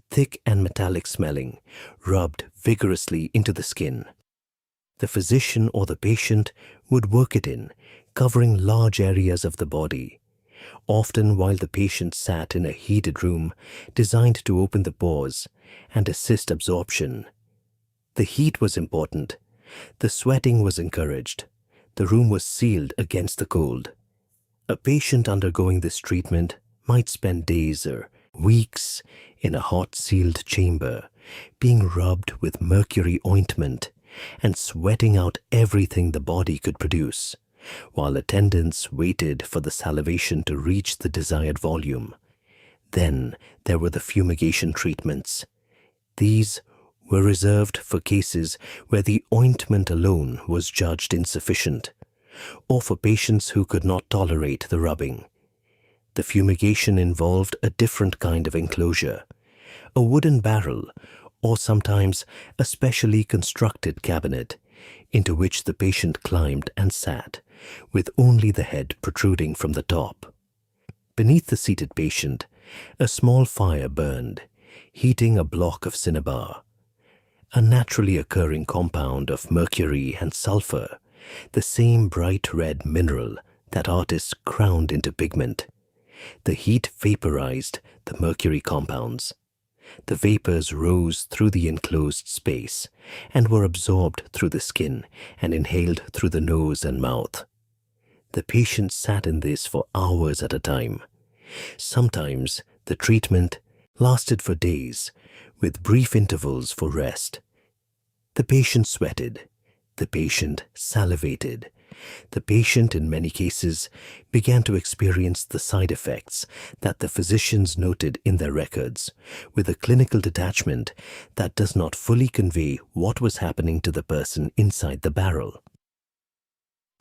thick and metallic smelling, rubbed vigorously into the skin. The physician or the patient would work it in, covering large areas of the body, often while the patient sat in a heated room designed to open the pores and assist absorption. The heat was important. The sweating was encouraged. The room was sealed against the cold. A patient undergoing this treatment might spend days or weeks in a hot sealed chamber, being rubbed with mercury ointment and sweating out everything the body could produce, while attendants waited for the salivation to reach the desired volume. Then there were the fumigation treatments. These were reserved for cases where the ointment alone was judged insufficient, or for patients who could not tolerate the rubbing. The fumigation involved a different kind of enclosure, a wooden barrel, or sometimes a specially constructed cabinet, into which the patient climbed and sat, with only the head protruding from the top. Beneath the seated patient, a small fire burned, heating a block of cinnabar, a naturally occurring compound of mercury and sulfur, the same bright red mineral that artists crowned into pigment. The heat vaporized the mercury compounds. The vapors rose through the enclosed space and were absorbed through the skin and inhaled through the nose and mouth. The patient sat in this for hours at a time. Sometimes the treatment lasted for days, with brief intervals for rest. The patient sweated. The patient salivated. The patient, in many cases, began to experience the side effects that the physicians noted in their records, with a clinical detachment that does not fully convey what was happening to the person inside the barrel.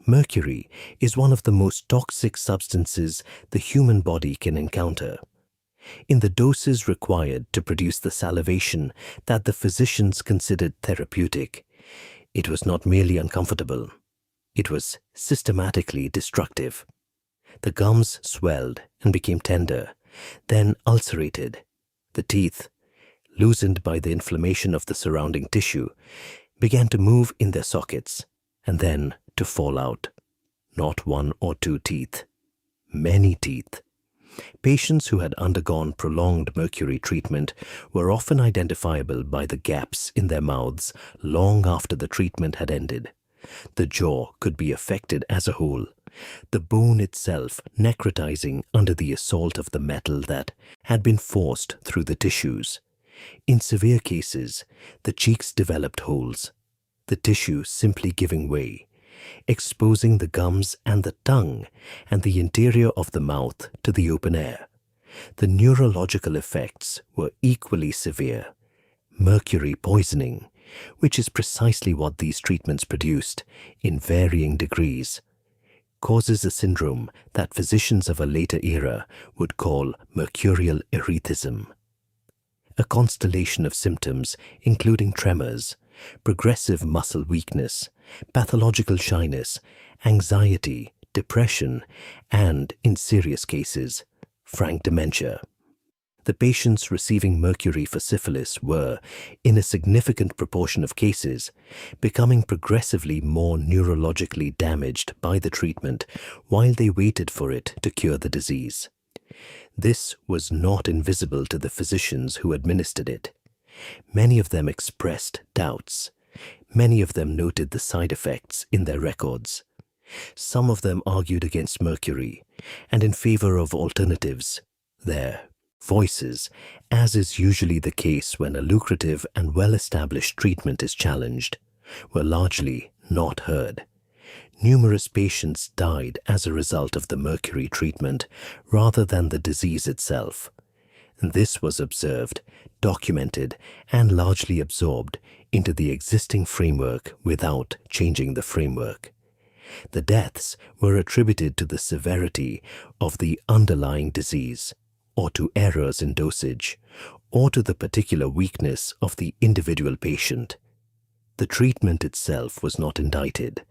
Mercury is one of the most toxic substances the human body can encounter. In the doses required to produce the salivation that the physicians considered therapeutic, it was not merely uncomfortable. It was systematically destructive. The gums swelled and became tender, then ulcerated. The teeth, loosened by the inflammation of the surrounding tissue, began to move in their sockets and then to fall out. Not one or two teeth, many teeth. Patients who had undergone prolonged mercury treatment were often identifiable by the gaps in their mouths long after the treatment had ended. The jaw could be affected as a whole, the bone itself necrotizing under the assault of the metal that had been forced through the tissues. In severe cases, the cheeks developed holes, the tissue simply giving way, exposing the gums and the tongue and the interior of the mouth to the open air. The neurological effects were equally severe. Mercury poisoning, which is precisely what these treatments produced in varying degrees, causes a syndrome that physicians of a later era would call mercurial erethism. A constellation of symptoms including tremors, progressive muscle weakness, pathological shyness, anxiety, depression, and, in serious cases, frank dementia. The patients receiving mercury for syphilis were, in a significant proportion of cases, becoming progressively more neurologically damaged by the treatment while they waited for it to cure the disease. This was not invisible to the physicians who administered it. Many of them expressed doubts. Many of them noted the side effects in their records. Some of them argued against mercury and in favor of alternatives. Their voices, as is usually the case when a lucrative and well-established treatment is challenged, were largely not heard. Numerous patients died as a result of the mercury treatment rather than the disease itself. This was observed, documented, and largely absorbed into the existing framework without changing the framework. The deaths were attributed to the severity of the underlying disease, or to errors in dosage, or to the particular weakness of the individual patient. The treatment itself was not indicted.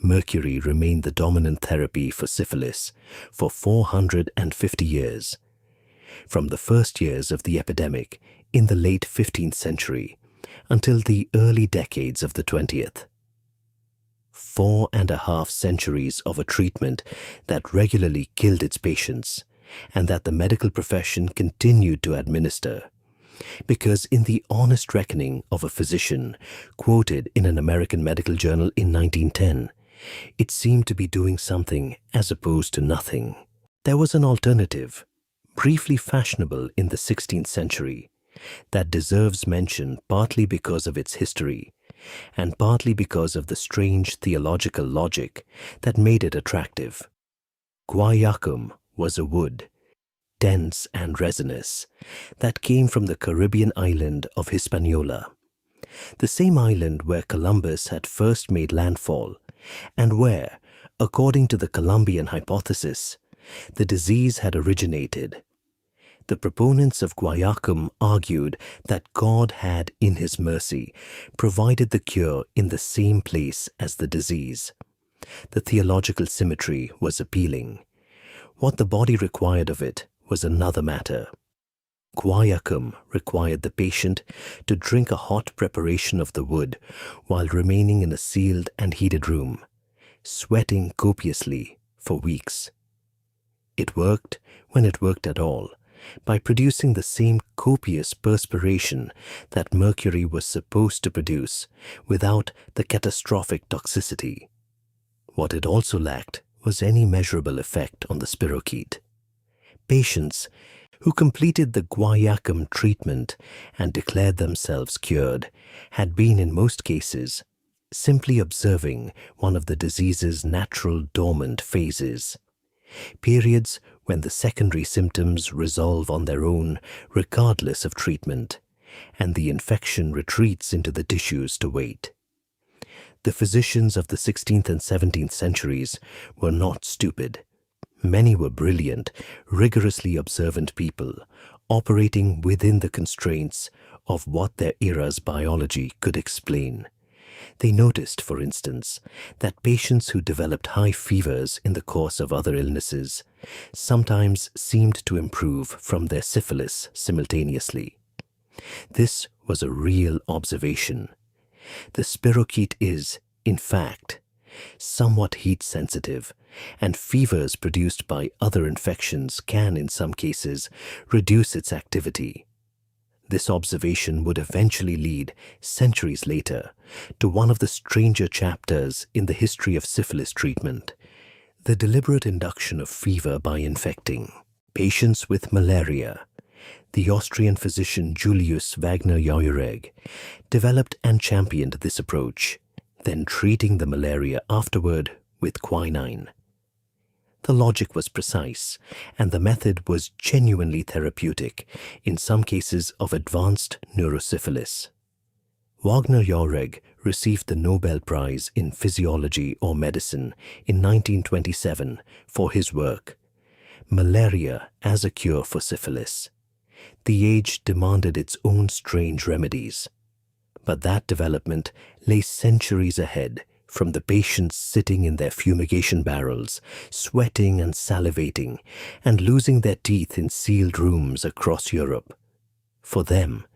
Mercury remained the dominant therapy for syphilis for 450 years. From the first years of the epidemic in the late 15th century until the early decades of the 20th. 4.5 centuries of a treatment that regularly killed its patients and that the medical profession continued to administer. Because in the honest reckoning of a physician quoted in an American medical journal in 1910, it seemed to be doing something as opposed to nothing. There was an alternative, briefly fashionable in the 16th century, that deserves mention partly because of its history and partly because of the strange theological logic that made it attractive. Guayacum was a wood, dense and resinous, that came from the Caribbean island of Hispaniola, the same island where Columbus had first made landfall and where, according to the Columbian hypothesis, the disease had originated. The proponents of Guayacum argued that God had, in His mercy, provided the cure in the same place as the disease. The theological symmetry was appealing. What the body required of it was another matter. Guayacum required the patient to drink a hot preparation of the wood while remaining in a sealed and heated room, sweating copiously for weeks. It worked, when it worked at all, by producing the same copious perspiration that Mercury was supposed to produce without the catastrophic toxicity. What it also lacked was any measurable effect on the spirochete. Patients who completed the Guayacum treatment and declared themselves cured had been, in most cases, simply observing one of the disease's natural dormant phases, periods when the secondary symptoms resolve on their own regardless of treatment, and the infection retreats into the tissues to wait. The physicians of the 16th and 17th centuries were not stupid. Many were brilliant, rigorously observant people, operating within the constraints of what their era's biology could explain. They noticed, for instance, that patients who developed high fevers in the course of other illnesses sometimes seemed to improve from their syphilis simultaneously. This was a real observation. The spirochete is, in fact, somewhat heat-sensitive, and fevers produced by other infections can, in some cases, reduce its activity. This observation would eventually lead, centuries later, to one of the stranger chapters in the history of syphilis treatment: the deliberate induction of fever by infecting patients with malaria. The Austrian physician Julius Wagner-Jauregg developed and championed this approach, then treating the malaria afterward with quinine. The logic was precise, and the method was genuinely therapeutic in some cases of advanced neurosyphilis. Wagner-Jauregg received the Nobel Prize in Physiology or Medicine in 1927 for his work, Malaria as a Cure for Syphilis. The age demanded its own strange remedies, but that development lay centuries ahead from the patients sitting in their fumigation barrels, sweating and salivating, and losing their teeth in sealed rooms across Europe. For them,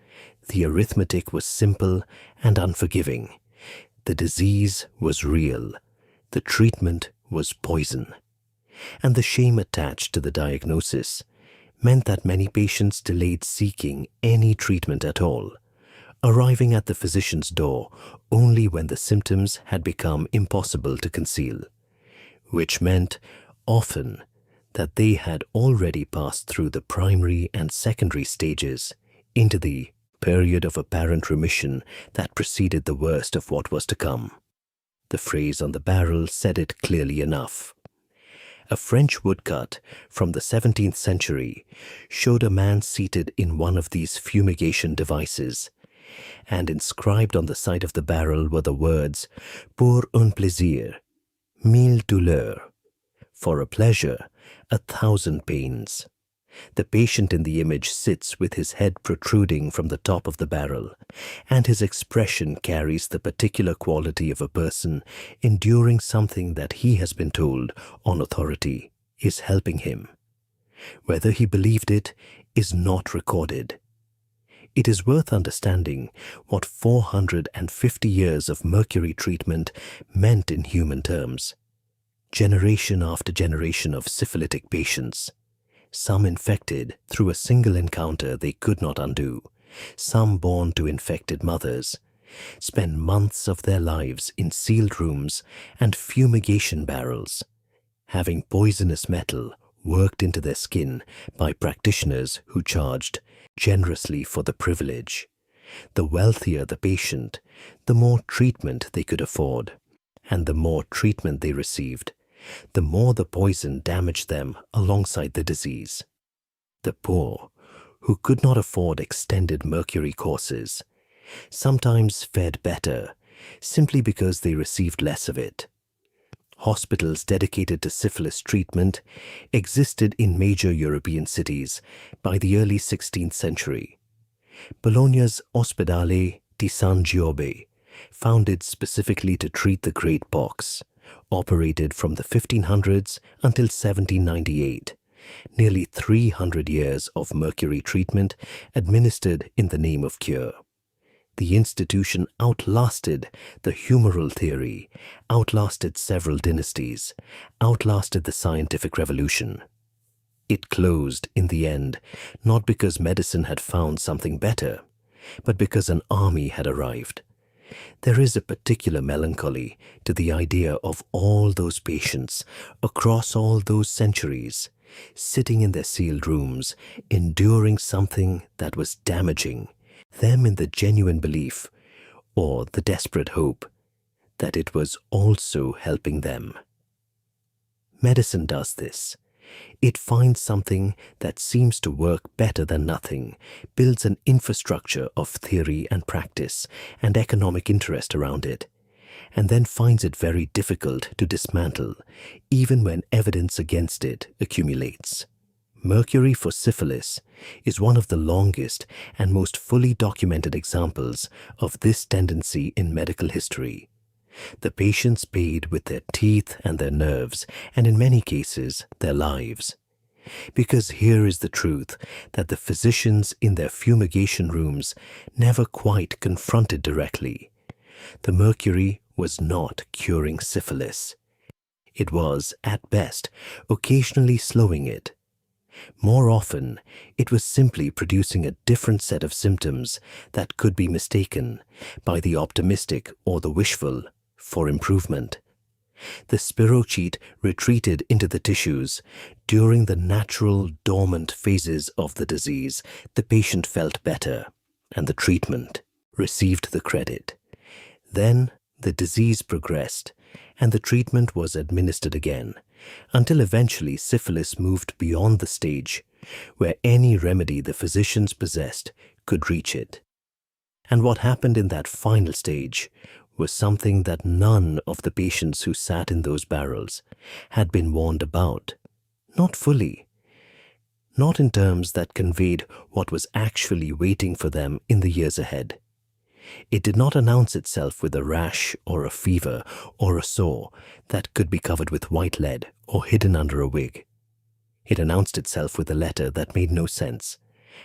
the arithmetic was simple and unforgiving. The disease was real. The treatment was poison. And the shame attached to the diagnosis meant that many patients delayed seeking any treatment at all, arriving at the physician's door only when the symptoms had become impossible to conceal, which meant often that they had already passed through the primary and secondary stages into the period of apparent remission that preceded the worst of what was to come. The phrase on the barrel said it clearly enough. A French woodcut from the 17th century showed a man seated in one of these fumigation devices, and inscribed on the side of the barrel were the words "Pour un plaisir, 1000 douleurs," for a pleasure, 1,000 pains. The patient in the image sits with his head protruding from the top of the barrel, and his expression carries the particular quality of a person enduring something that he has been told, on authority, is helping him. Whether he believed it is not recorded. It is worth understanding what 450 years of mercury treatment meant in human terms. Generation after generation of syphilitic patients, some infected through a single encounter they could not undo, some born to infected mothers, spend months of their lives in sealed rooms and fumigation barrels, having poisonous metal worked into their skin by practitioners who charged generously for the privilege. The wealthier the patient, the more treatment they could afford, and the more treatment they received, the more the poison damaged them alongside the disease. The poor, who could not afford extended mercury courses, sometimes fared better simply because they received less of it. Hospitals dedicated to syphilis treatment existed in major European cities by the early 16th century. Bologna's Ospedale di San Giobbe, founded specifically to treat the Great Pox, operated from the 1500s until 1798, nearly 300 years of mercury treatment administered in the name of cure. The institution outlasted the humoral theory, outlasted several dynasties, outlasted the scientific revolution. It closed in the end, not because medicine had found something better, but because an army had arrived. There is a particular melancholy to the idea of all those patients across all those centuries, sitting in their sealed rooms, enduring something that was damaging them in the genuine belief, or the desperate hope, that it was also helping them. Medicine does this. It finds something that seems to work better than nothing, builds an infrastructure of theory and practice and economic interest around it, and then finds it very difficult to dismantle, even when evidence against it accumulates. Mercury for syphilis is one of the longest and most fully documented examples of this tendency in medical history. The patients paid with their teeth and their nerves, and in many cases, their lives. Because here is the truth that the physicians in their fumigation rooms never quite confronted directly. The mercury was not curing syphilis. It was, at best, occasionally slowing it. More often, it was simply producing a different set of symptoms that could be mistaken by the optimistic or the wishful for improvement. The spirochete retreated into the tissues. During the natural dormant phases of the disease, the patient felt better, and the treatment received the credit. Then the disease progressed, and the treatment was administered again, until eventually syphilis moved beyond the stage where any remedy the physicians possessed could reach it. And what happened in that final stage was something that none of the patients who sat in those barrels had been warned about. Not fully. Not in terms that conveyed what was actually waiting for them in the years ahead. It did not announce itself with a rash or a fever or a sore that could be covered with white lead or hidden under a wig. It announced itself with a letter that made no sense,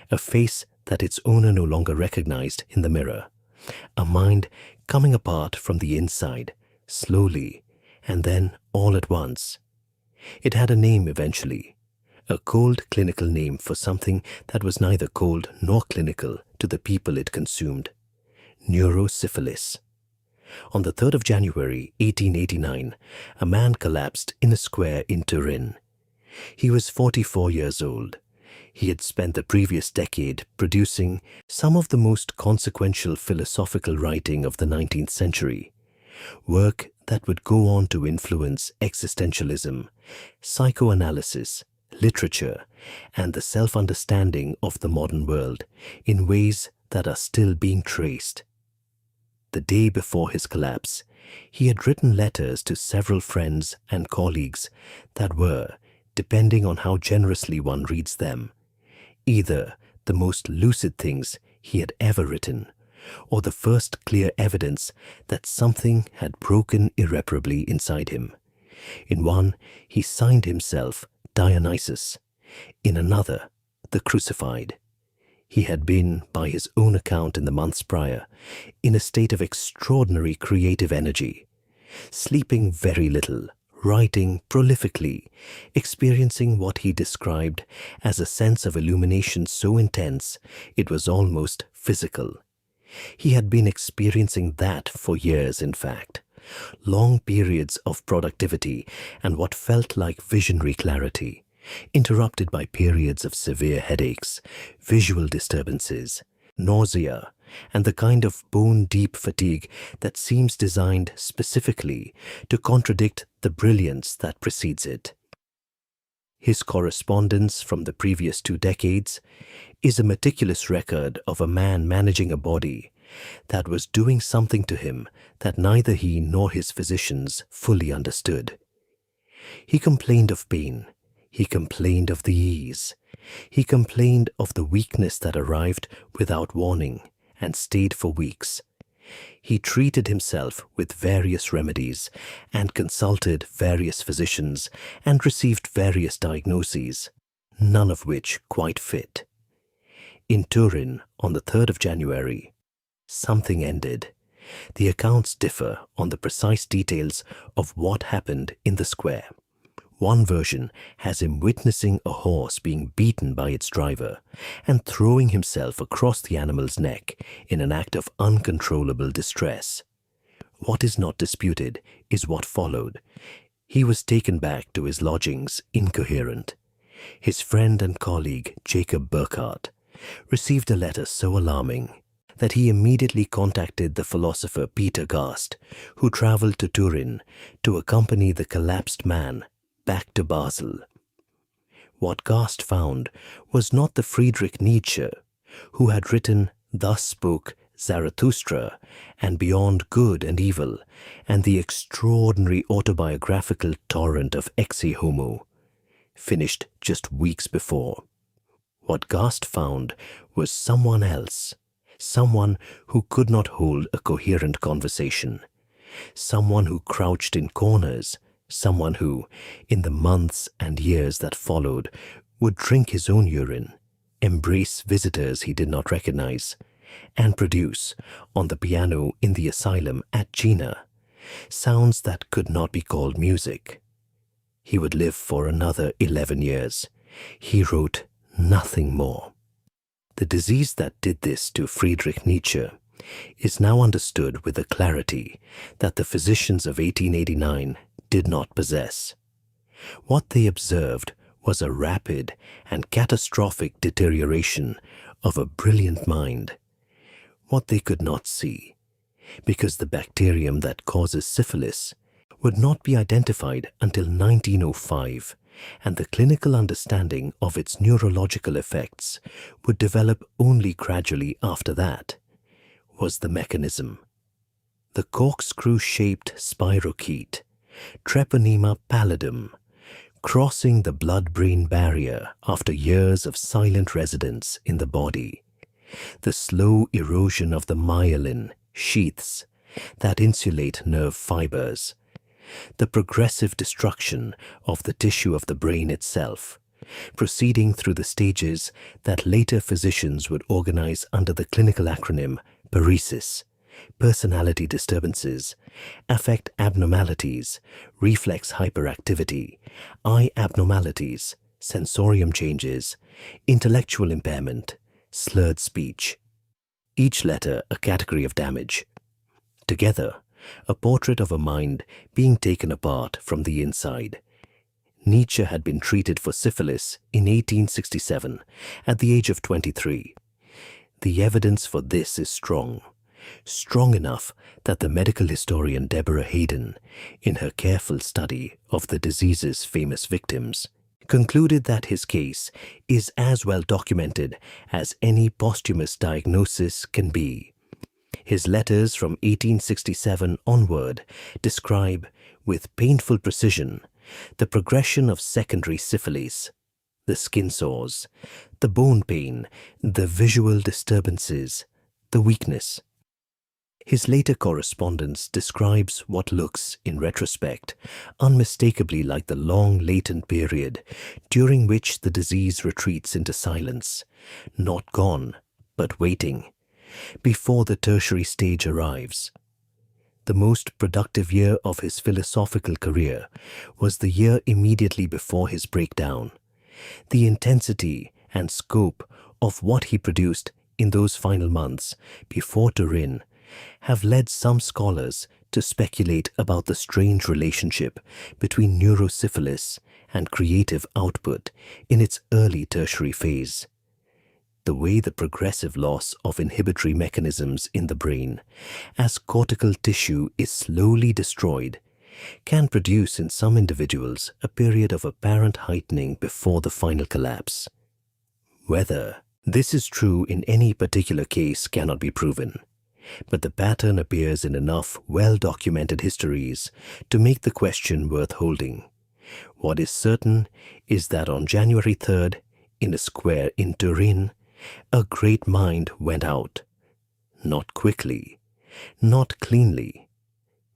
a face that its owner no longer recognized in the mirror, a mind coming apart from the inside, slowly, and then all at once. It had a name eventually, a cold clinical name for something that was neither cold nor clinical to the people it consumed. Neurosyphilis. On the 3rd of January, 1889, a man collapsed in a square in Turin. He was 44 years old. He had spent the previous decade producing some of the most consequential philosophical writing of the 19th century, work that would go on to influence existentialism, psychoanalysis, literature, and the self-understanding of the modern world in ways that are still being traced. The day before his collapse, he had written letters to several friends and colleagues that were, depending on how generously one reads them, either the most lucid things he had ever written, or the first clear evidence that something had broken irreparably inside him. In one, he signed himself Dionysus. In another, the Crucified. He had been, by his own account in the months prior, in a state of extraordinary creative energy, sleeping very little, writing prolifically, experiencing what he described as a sense of illumination so intense it was almost physical. He had been experiencing that for years, in fact. Long periods of productivity and what felt like visionary clarity, interrupted by periods of severe headaches, visual disturbances, nausea, and the kind of bone-deep fatigue that seems designed specifically to contradict the brilliance that precedes it. His correspondence from the previous 2 decades is a meticulous record of a man managing a body that was doing something to him that neither he nor his physicians fully understood. He complained of pain. He complained of the ease. He complained of the weakness that arrived without warning and stayed for weeks. He treated himself with various remedies and consulted various physicians and received various diagnoses, none of which quite fit. In Turin, on the 3rd of January, something ended. The accounts differ on the precise details of what happened in the square. One version has him witnessing a horse being beaten by its driver and throwing himself across the animal's neck in an act of uncontrollable distress. What is not disputed is what followed. He was taken back to his lodgings incoherent. His friend and colleague, Jacob Burckhardt, received a letter so alarming that he immediately contacted the philosopher Peter Gast, who traveled to Turin to accompany the collapsed man back to Basel. What Gast found was not the Friedrich Nietzsche, who had written Thus Spoke Zarathustra and Beyond Good and Evil, and the extraordinary autobiographical torrent of Ecce Homo, finished just weeks before. What Gast found was someone else, someone who could not hold a coherent conversation, someone who crouched in corners, someone who, in the months and years that followed, would drink his own urine, embrace visitors he did not recognize, and produce, on the piano in the asylum at Jena, sounds that could not be called music. He would live for another 11 years. He wrote nothing more. The disease that did this to Friedrich Nietzsche is now understood with a clarity that the physicians of 1889 did not possess. What they observed was a rapid and catastrophic deterioration of a brilliant mind. What they could not see, because the bacterium that causes syphilis would not be identified until 1905, and the clinical understanding of its neurological effects would develop only gradually after that, was the mechanism. The corkscrew-shaped spirochete, Treponema pallidum, crossing the blood-brain barrier after years of silent residence in the body, the slow erosion of the myelin sheaths that insulate nerve fibers, the progressive destruction of the tissue of the brain itself, proceeding through the stages that later physicians would organize under the clinical acronym paresis, personality disturbances, affect abnormalities, reflex hyperactivity, eye abnormalities, sensorium changes, intellectual impairment, slurred speech. Each letter a category of damage. Together, a portrait of a mind being taken apart from the inside. Nietzsche had been treated for syphilis in 1867 at the age of 23. The evidence for this is strong enough that the medical historian Deborah Hayden, in her careful study of the disease's famous victims, concluded that his case is as well documented as any posthumous diagnosis can be. His letters from 1867 onward describe, with painful precision, the progression of secondary syphilis, the skin sores, the bone pain, the visual disturbances, the weakness. His later correspondence describes what looks, in retrospect, unmistakably like the long latent period during which the disease retreats into silence, not gone, but waiting, before the tertiary stage arrives. The most productive year of his philosophical career was the year immediately before his breakdown. The intensity and scope of what he produced in those final months before Turin have led some scholars to speculate about the strange relationship between neurosyphilis and creative output in its early tertiary phase. The way the progressive loss of inhibitory mechanisms in the brain, as cortical tissue is slowly destroyed, can produce in some individuals a period of apparent heightening before the final collapse. Whether this is true in any particular case cannot be proven, but the pattern appears in enough well-documented histories to make the question worth holding. What is certain is that on January 3rd, in a square in Turin, a great mind went out. Not quickly, not cleanly,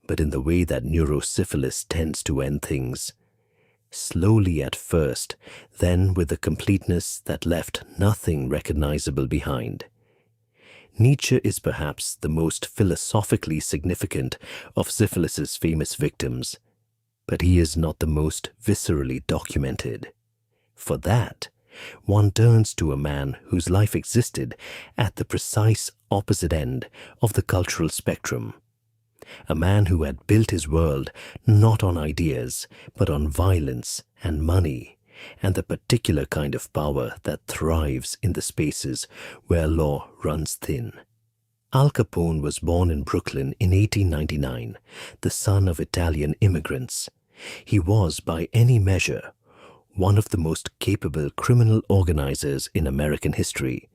but in the way that neurosyphilis tends to end things. Slowly at first, then with a completeness that left nothing recognizable behind. Nietzsche is perhaps the most philosophically significant of syphilis's famous victims, but he is not the most viscerally documented. For that, one turns to a man whose life existed at the precise opposite end of the cultural spectrum. A man who had built his world not on ideas, but on violence and money, and the particular kind of power that thrives in the spaces where law runs thin. Al Capone was born in Brooklyn in 1899, the son of Italian immigrants. He was, by any measure, one of the most capable criminal organizers in American history.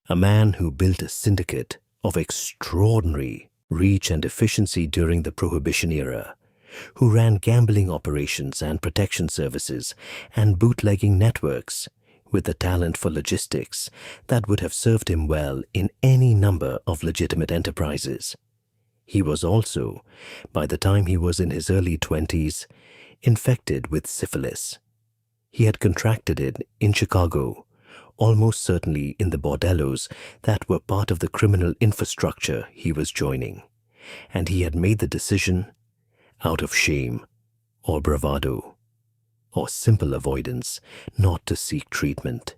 A man who built a syndicate of extraordinary reach and efficiency during the Prohibition era, who ran gambling operations and protection services and bootlegging networks with the talent for logistics that would have served him well in any number of legitimate enterprises. He was also, by the time he was in his early 20s, infected with syphilis. He had contracted it in Chicago, almost certainly in the bordellos that were part of the criminal infrastructure he was joining, and he had made the decision, out of shame or bravado or simple avoidance, not to seek treatment.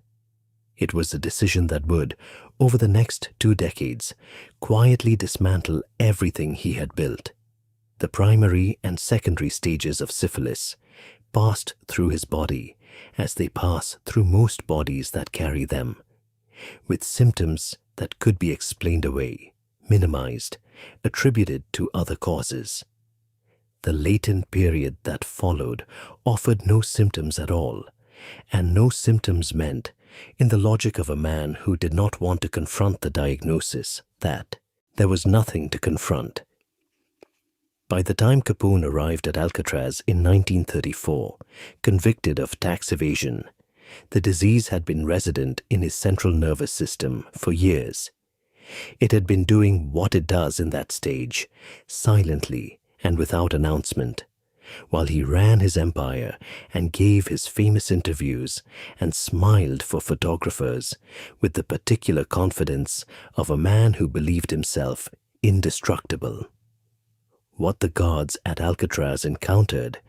It was a decision that would, over the next 2 decades, quietly dismantle everything he had built. The primary and secondary stages of syphilis passed through his body as they pass through most bodies that carry them, with symptoms that could be explained away, minimized, attributed to other causes. The latent period that followed offered no symptoms at all, and no symptoms meant, in the logic of a man who did not want to confront the diagnosis, that there was nothing to confront. By the time Capone arrived at Alcatraz in 1934, convicted of tax evasion, the disease had been resident in his central nervous system for years. It had been doing what it does in that stage, silently and without announcement, while he ran his empire and gave his famous interviews and smiled for photographers with the particular confidence of a man who believed himself indestructible. What the guards at Alcatraz encountered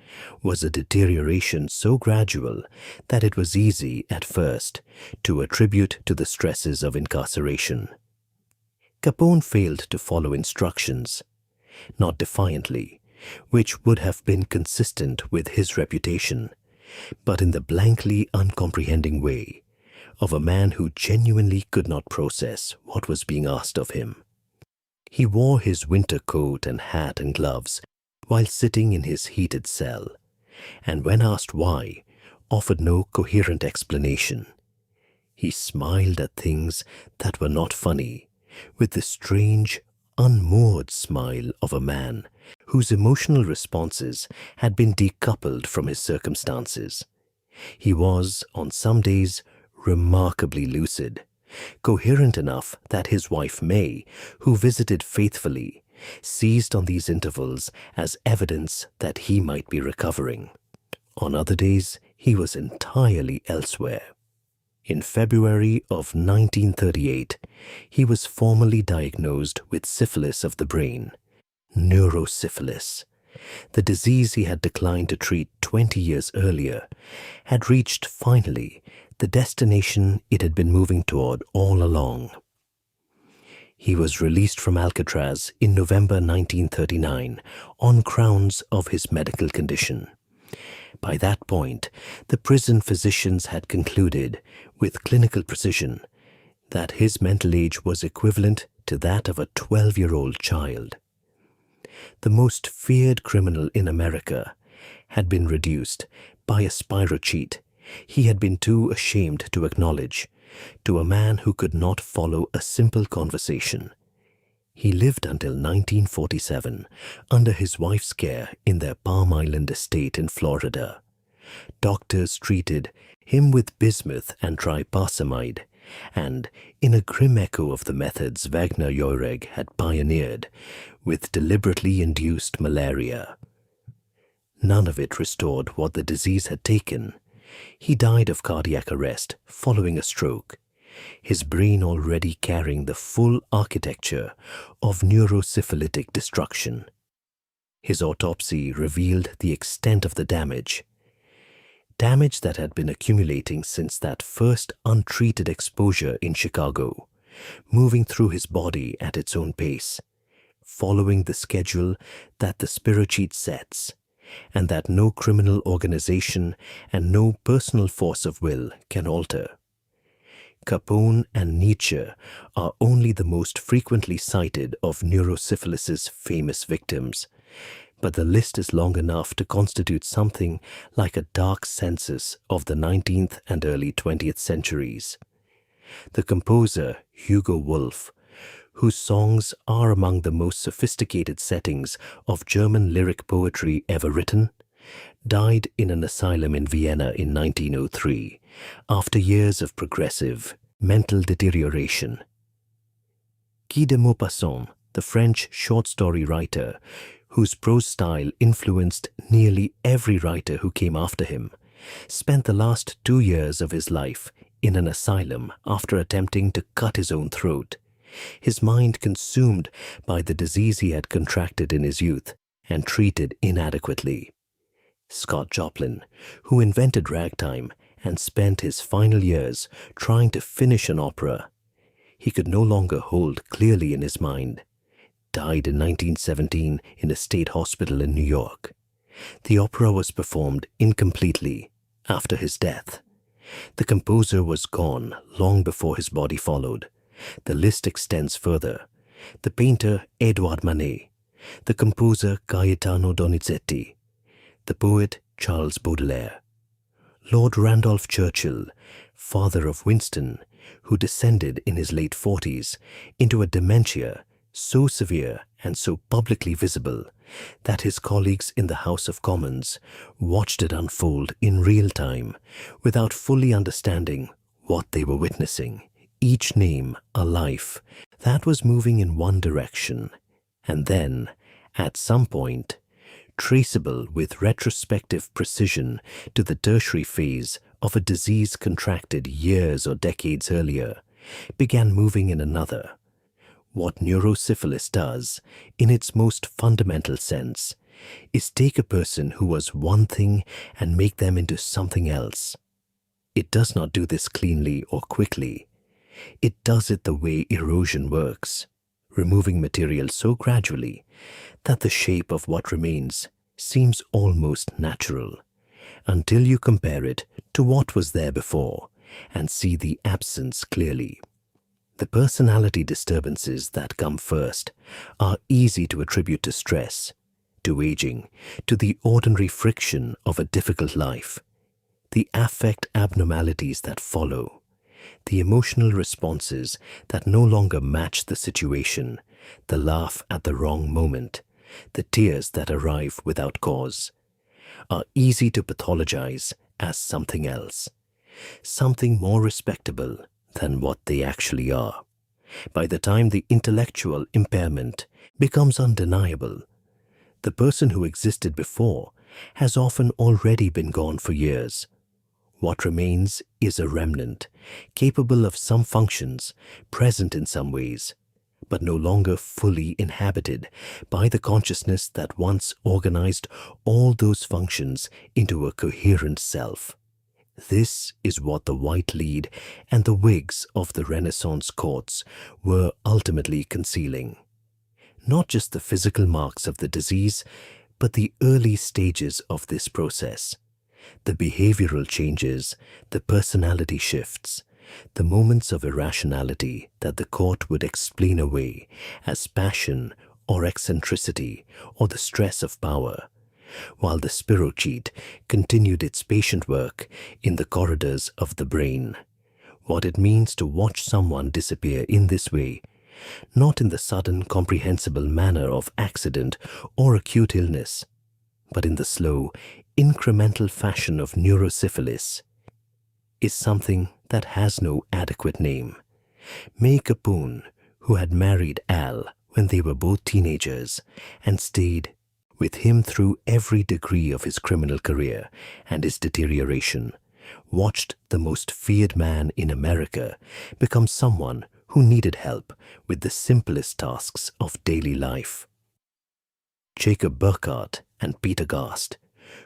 was a deterioration so gradual that it was easy, at first, to attribute to the stresses of incarceration. Capone failed to follow instructions, not defiantly, which would have been consistent with his reputation, but in the blankly uncomprehending way of a man who genuinely could not process what was being asked of him. He wore his winter coat and hat and gloves while sitting in his heated cell, and when asked why, offered no coherent explanation. He smiled at things that were not funny, with the strange, unmoored smile of a man whose emotional responses had been decoupled from his circumstances. He was, on some days, remarkably lucid, coherent enough that his wife May, who visited faithfully, seized on these intervals as evidence that he might be recovering. On other days, he was entirely elsewhere. In February of 1938, he was formally diagnosed with syphilis of the brain, neurosyphilis. The disease he had declined to treat 20 years earlier had reached, finally, the destination it had been moving toward all along. He was released from Alcatraz in November 1939 on grounds of his medical condition. By that point, the prison physicians had concluded, with clinical precision, that his mental age was equivalent to that of a 12-year-old child. The most feared criminal in America had been reduced, by a spirocheat he had been too ashamed to acknowledge, to a man who could not follow a simple conversation. He lived until 1947 under his wife's care in their Palm Island estate in Florida. Doctors treated him with bismuth and triparsamide, and, in a grim echo of the methods Wagner Joerg had pioneered, with deliberately induced malaria. None of it restored what the disease had taken. He died of cardiac arrest following a stroke, his brain already carrying the full architecture of neurosyphilitic destruction. His autopsy revealed the extent of the damage that had been accumulating since that first untreated exposure in Chicago, moving through his body at its own pace, following the schedule that the spirocheat sets, and that no criminal organization and no personal force of will can alter. Capone and Nietzsche are only the most frequently cited of neurosyphilis's famous victims, but the list is long enough to constitute something like a dark census of the 19th and early 20th centuries. The composer Hugo Wolf, whose songs are among the most sophisticated settings of German lyric poetry ever written, died in an asylum in Vienna in 1903 after years of progressive mental deterioration. Guy de Maupassant, the French short story writer, whose prose style influenced nearly every writer who came after him, spent the last 2 years of his life in an asylum after attempting to cut his own throat, his mind consumed by the disease he had contracted in his youth and treated inadequately. Scott Joplin, who invented ragtime and spent his final years trying to finish an opera he could no longer hold clearly in his mind, died in 1917 in a state hospital in New York. The opera was performed incompletely after his death. The composer was gone long before his body followed. The list extends further. The painter Edouard Manet, the composer Gaetano Donizetti, the poet Charles Baudelaire, Lord Randolph Churchill, father of Winston, who descended in his late 40s into a dementia so severe and so publicly visible that his colleagues in the House of Commons watched it unfold in real time without fully understanding what they were witnessing. Each name a life that was moving in one direction, and then, at some point, traceable with retrospective precision to the tertiary phase of a disease contracted years or decades earlier, began moving in another. What neurosyphilis does, in its most fundamental sense, is take a person who was one thing and make them into something else. It does not do this cleanly or quickly. It does it the way erosion works, removing material so gradually that the shape of what remains seems almost natural, until you compare it to what was there before and see the absence clearly. The personality disturbances that come first are easy to attribute to stress, to aging, to the ordinary friction of a difficult life. The affect abnormalities that follow, the emotional responses that no longer match the situation, the laugh at the wrong moment, the tears that arrive without cause, are easy to pathologize as something else, something more respectable than what they actually are. By the time the intellectual impairment becomes undeniable, the person who existed before has often already been gone for years. What remains is a remnant, capable of some functions, present in some ways, but no longer fully inhabited by the consciousness that once organized all those functions into a coherent self. This is what the white lead and the wigs of the Renaissance courts were ultimately concealing. Not just the physical marks of the disease, but the early stages of this process. The behavioral changes, the personality shifts, the moments of irrationality that the court would explain away as passion or eccentricity or the stress of power, while the spirochete continued its patient work in the corridors of the brain. What it means to watch someone disappear in this way, not in the sudden comprehensible manner of accident or acute illness, but in the slow, incremental fashion of neurosyphilis, is something that has no adequate name. May Capone, who had married Al when they were both teenagers and stayed with him through every degree of his criminal career and his deterioration, watched the most feared man in America become someone who needed help with the simplest tasks of daily life. Jacob Burckhardt and Peter Gast,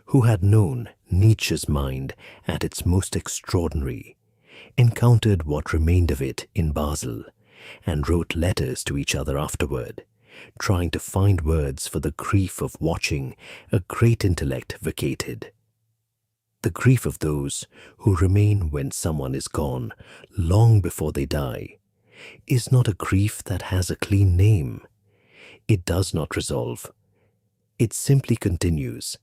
who had known Nietzsche's mind at its most extraordinary, encountered what remained of it in Basel and wrote letters to each other afterward, trying to find words for the grief of watching a great intellect vacated. The grief of those who remain when someone is gone long before they die is not a grief that has a clean name. It does not resolve. It simply continues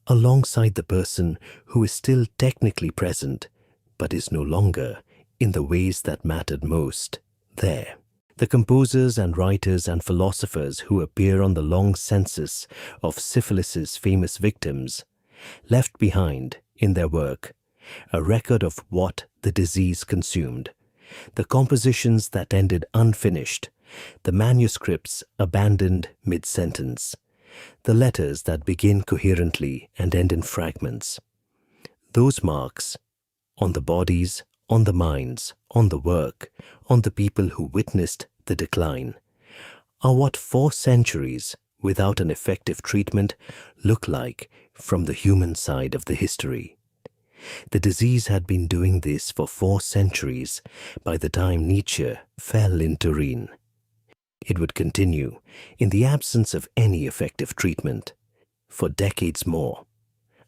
alongside the person who is still technically present but is no longer, in the ways that mattered most, there. The composers and writers and philosophers who appear on the long census of syphilis's famous victims left behind, in their work, a record of what the disease consumed, the compositions that ended unfinished, the manuscripts abandoned mid-sentence, the letters that begin coherently and end in fragments. Those marks, on the bodies, on the minds, on the work, on the people who witnessed the decline, are what 4 centuries without an effective treatment look like from the human side of the history. The disease had been doing this for 4 centuries by the time Nietzsche fell in Turin. It would continue, in the absence of any effective treatment, for decades more,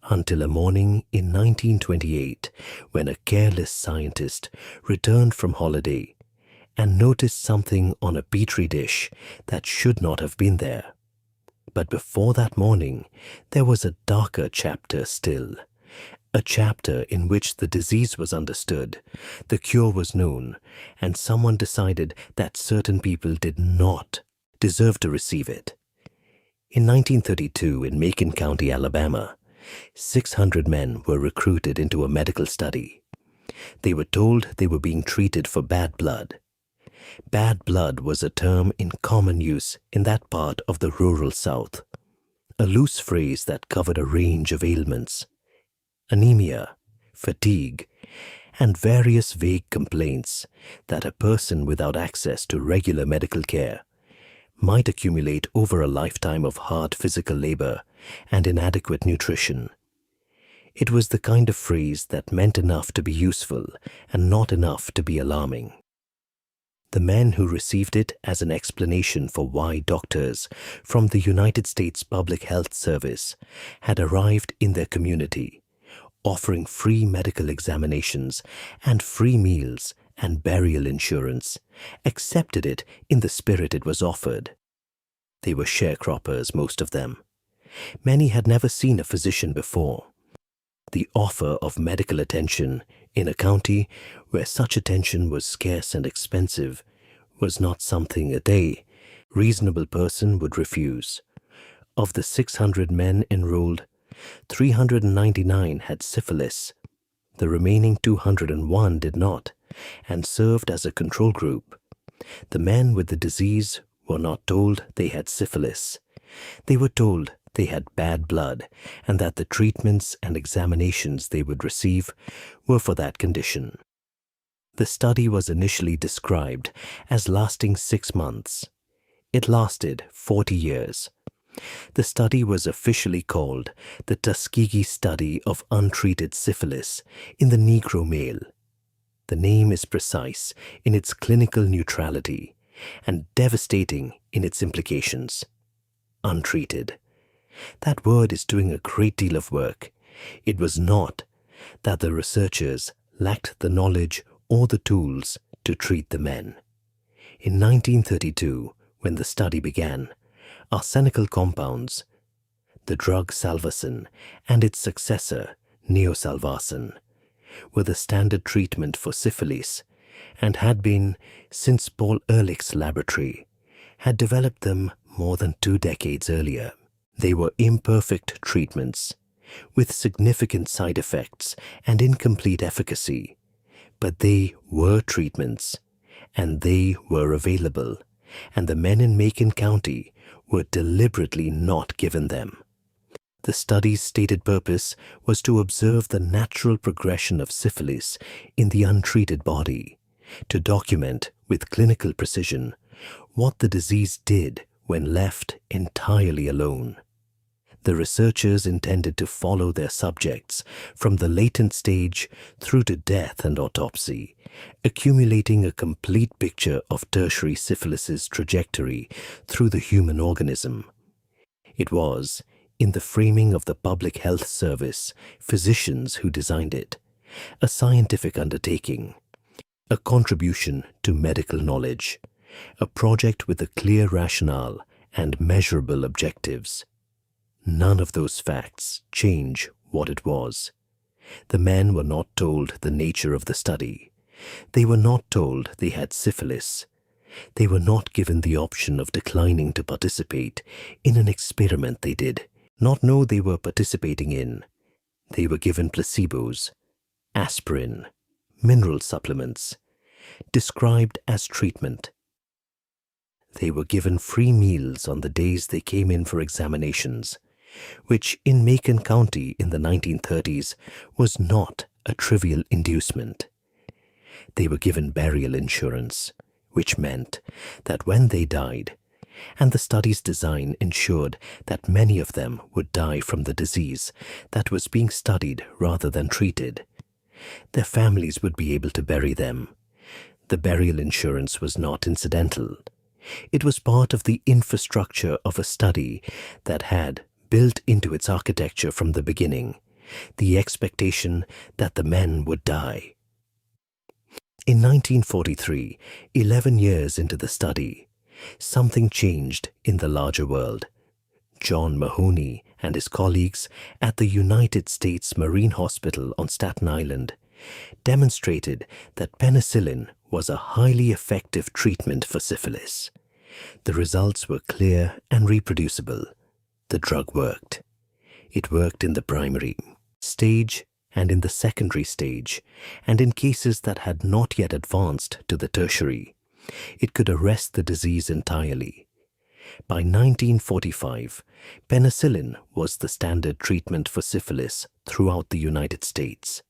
until a morning in 1928 when a careless scientist returned from holiday and noticed something on a petri dish that should not have been there. But before that morning, there was a darker chapter still, a chapter in which the disease was understood, the cure was known, and someone decided that certain people did not deserve to receive it. In 1932, in Macon County, Alabama, 600 men were recruited into a medical study. They were told they were being treated for bad blood. Bad blood was a term in common use in that part of the rural South, a loose phrase that covered a range of ailments: anemia, fatigue, and various vague complaints that a person without access to regular medical care might accumulate over a lifetime of hard physical labor and inadequate nutrition. It was the kind of phrase that meant enough to be useful and not enough to be alarming. The men who received it as an explanation for why doctors from the United States Public Health Service had arrived in their community, offering free medical examinations and free meals and burial insurance, accepted it in the spirit it was offered. They were sharecroppers, most of them. Many had never seen a physician before. The offer of medical attention in a county where such attention was scarce and expensive was not something a reasonable person would refuse. Of the 600 men enrolled, 399 had syphilis. The remaining 201 did not, and served as a control group. The men with the disease were not told they had syphilis. They were told they had bad blood and that the treatments and examinations they would receive were for that condition. The study was initially described as lasting 6 months. It lasted 40 years. The study was officially called the Tuskegee Study of Untreated Syphilis in the Negro Male. The name is precise in its clinical neutrality and devastating in its implications. Untreated. That word is doing a great deal of work. It was not that the researchers lacked the knowledge or the tools to treat the men. In 1932, when the study began, arsenical compounds, the drug salvarsan and its successor, neosalvarsan, were the standard treatment for syphilis and had been since Paul Ehrlich's laboratory had developed them more than 2 decades earlier. They were imperfect treatments with significant side effects and incomplete efficacy, but they were treatments and they were available, and the men in Macon County were deliberately not given them. The study's stated purpose was to observe the natural progression of syphilis in the untreated body, to document with clinical precision what the disease did when left entirely alone. The researchers intended to follow their subjects from the latent stage through to death and autopsy, accumulating a complete picture of tertiary syphilis's trajectory through the human organism. It was, in the framing of the Public Health Service, physicians who designed it, a scientific undertaking, a contribution to medical knowledge, a project with a clear rationale and measurable objectives. None of those facts change what it was. The men were not told the nature of the study. They were not told they had syphilis. They were not given the option of declining to participate in an experiment they did not know they were participating in. They were given placebos, aspirin, mineral supplements, described as treatment. They were given free meals on the days they came in for examinations, which in Macon County in the 1930s was not a trivial inducement. They were given burial insurance, which meant that when they died, and the study's design ensured that many of them would die from the disease that was being studied rather than treated, their families would be able to bury them. The burial insurance was not incidental. It was part of the infrastructure of a study that had built into its architecture from the beginning the expectation that the men would die. In 1943, 11 years into the study, something changed in the larger world. John Mahoney and his colleagues at the United States Marine Hospital on Staten Island demonstrated that penicillin was a highly effective treatment for syphilis. The results were clear and reproducible. The drug worked. It worked in the primary stage and in the secondary stage, and in cases that had not yet advanced to the tertiary. It could arrest the disease entirely. By 1945, penicillin was the standard treatment for syphilis throughout the United States.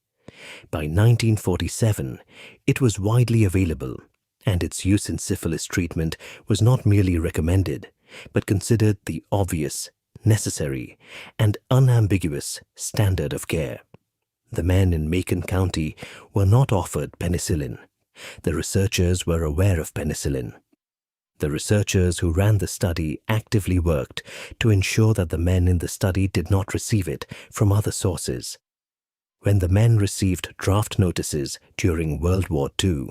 By 1947, it was widely available, and its use in syphilis treatment was not merely recommended, but considered the obvious, necessary, and unambiguous standard of care. The men in Macon County were not offered penicillin. The researchers were aware of penicillin. The researchers who ran the study actively worked to ensure that the men in the study did not receive it from other sources. When the men received draft notices during World War II,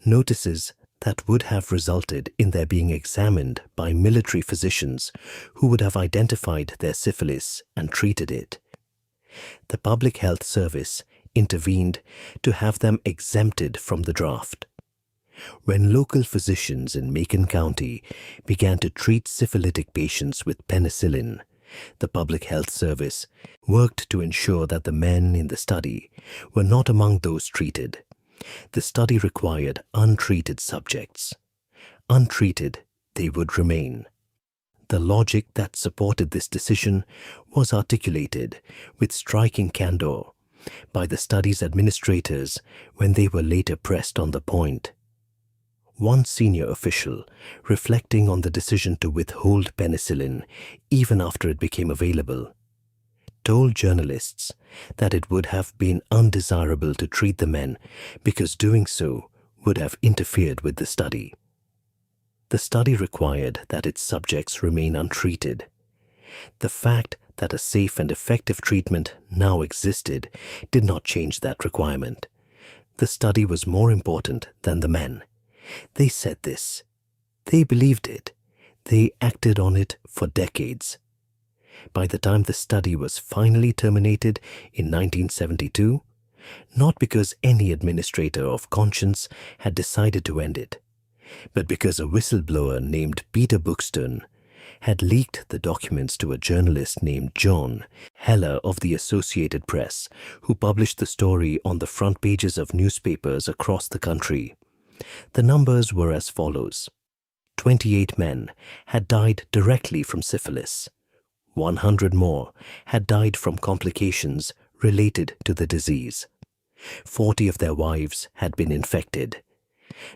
notices that would have resulted in their being examined by military physicians who would have identified their syphilis and treated it, the Public Health Service intervened to have them exempted from the draft. When local physicians in Macon County began to treat syphilitic patients with penicillin, the Public Health Service worked to ensure that the men in the study were not among those treated, The study required untreated subjects. Untreated, they would remain. The logic that supported this decision was articulated with striking candor by the study's administrators when they were later pressed on the point. One senior official, reflecting on the decision to withhold penicillin even after it became available, told journalists that it would have been undesirable to treat the men because doing so would have interfered with the study. The study required that its subjects remain untreated. The fact that a safe and effective treatment now existed did not change that requirement. The study was more important than the men. They said this. They believed it. They acted on it for decades. By the time the study was finally terminated in 1972, not because any administrator of conscience had decided to end it, but because a whistleblower named Peter Buxton had leaked the documents to a journalist named John Heller of the Associated Press, who published the story on the front pages of newspapers across the country. The numbers were as follows. 28 men had died directly from syphilis. 100 more had died from complications related to the disease. 40 of their wives had been infected.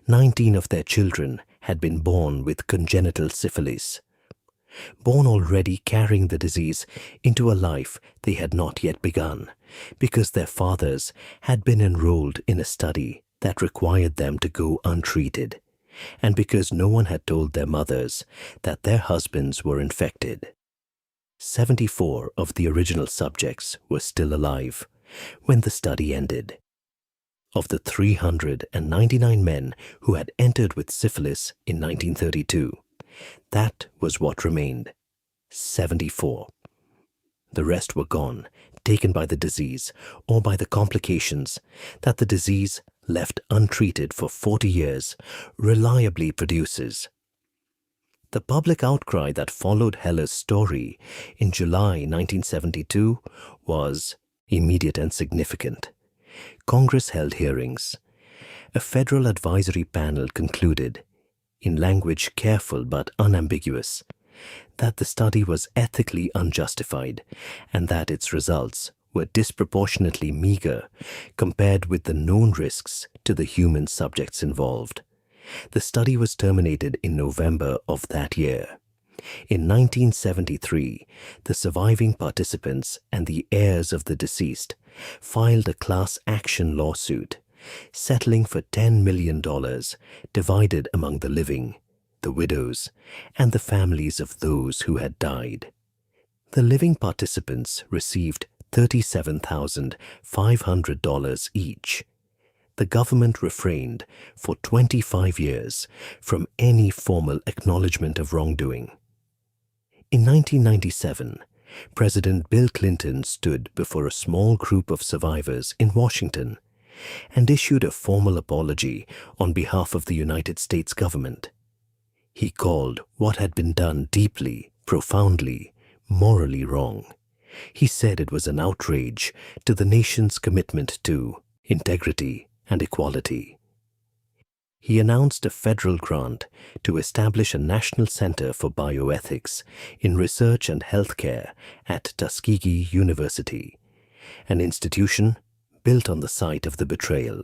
19 of their children had been born with congenital syphilis, born already carrying the disease into a life they had not yet begun, because their fathers had been enrolled in a study that required them to go untreated, and because no one had told their mothers that their husbands were infected. 74 of the original subjects were still alive when the study ended. Of the 399 men who had entered with syphilis in 1932, that was what remained, 74. The rest were gone, taken by the disease or by the complications that the disease, left untreated for 40 years, reliably produces. The public outcry that followed Heller's story in July 1972 was immediate and significant. Congress held hearings. A federal advisory panel concluded, in language careful but unambiguous, that the study was ethically unjustified and that its results were disproportionately meager compared with the known risks to the human subjects involved. The study was terminated in November of that year. In 1973, the surviving participants and the heirs of the deceased filed a class action lawsuit, settling for $10 million divided among the living, the widows, and the families of those who had died. The living participants received $37,500 each. The government refrained for 25 years from any formal acknowledgement of wrongdoing. In 1997, President Bill Clinton stood before a small group of survivors in Washington and issued a formal apology on behalf of the United States government. He called what had been done deeply, profoundly, morally wrong. He said it was an outrage to the nation's commitment to integrity and equality. He announced a federal grant to establish a national center for bioethics in research and healthcare at Tuskegee University, an institution built on the site of the betrayal,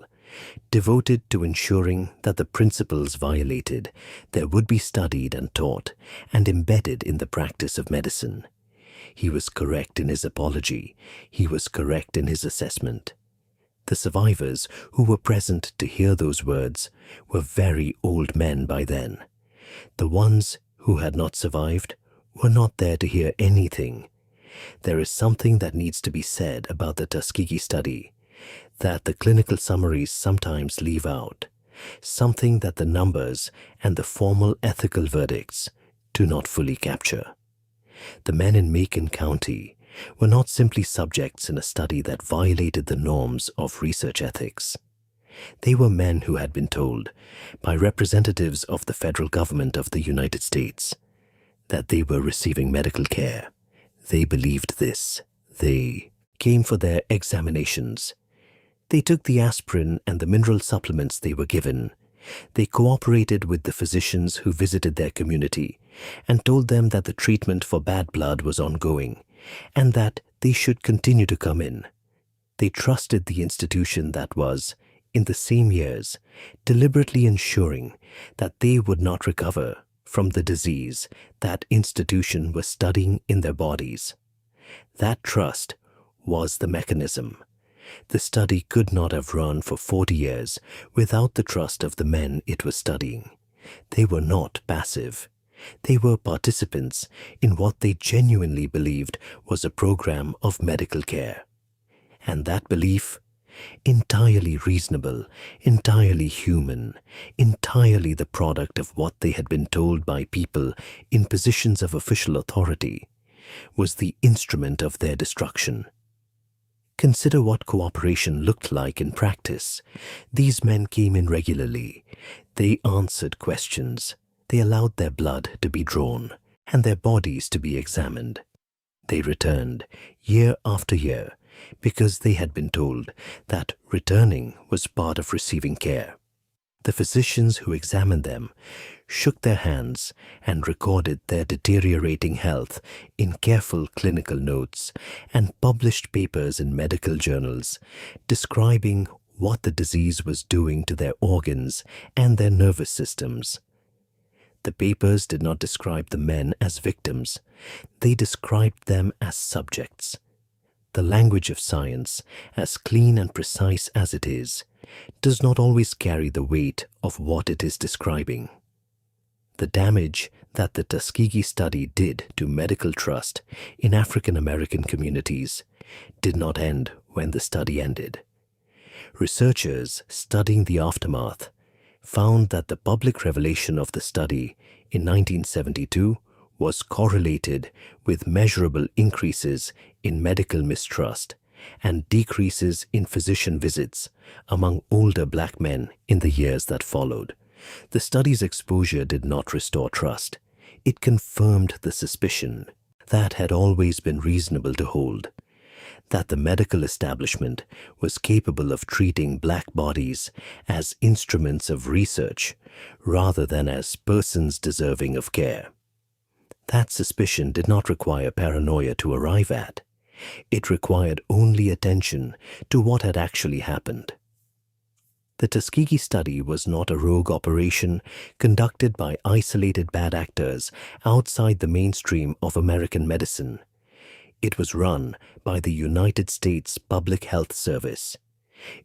devoted to ensuring that the principles violated there would be studied and taught and embedded in the practice of medicine. He was correct in his apology. He was correct in his assessment. The survivors who were present to hear those words were very old men by then. The ones who had not survived were not there to hear anything. There is something that needs to be said about the Tuskegee study that the clinical summaries sometimes leave out, something that the numbers and the formal ethical verdicts do not fully capture. The men in Macon County were not simply subjects in a study that violated the norms of research ethics. They were men who had been told by representatives of the federal government of the United States that they were receiving medical care. They believed this. They came for their examinations. They took the aspirin and the mineral supplements they were given. They cooperated with the physicians who visited their community and told them that the treatment for bad blood was ongoing and that they should continue to come in. They trusted the institution that was, in the same years, deliberately ensuring that they would not recover from the disease that institution was studying in their bodies. That trust was the mechanism. The study could not have run for 40 years without the trust of the men it was studying. They were not passive. They were participants in what they genuinely believed was a program of medical care. And that belief, entirely reasonable, entirely human, entirely the product of what they had been told by people in positions of official authority, was the instrument of their destruction. Consider what cooperation looked like in practice. These men came in regularly. They answered questions. They allowed their blood to be drawn and their bodies to be examined. They returned year after year because they had been told that returning was part of receiving care. The physicians who examined them shook their hands and recorded their deteriorating health in careful clinical notes and published papers in medical journals describing what the disease was doing to their organs and their nervous systems. The papers did not describe the men as victims. They described them as subjects. The language of science, as clean and precise as it is, does not always carry the weight of what it is describing. The damage that the Tuskegee study did to medical trust in African American communities did not end when the study ended. Researchers studying the aftermath found that the public revelation of the study in 1972 was correlated with measurable increases in medical mistrust and decreases in physician visits among older black men in the years that followed. The study's exposure did not restore trust. It confirmed the suspicion that had always been reasonable to hold, that the medical establishment was capable of treating black bodies as instruments of research rather than as persons deserving of care. That suspicion did not require paranoia to arrive at. It required only attention to what had actually happened. The Tuskegee study was not a rogue operation conducted by isolated bad actors outside the mainstream of American medicine. It was run by the United States Public Health Service.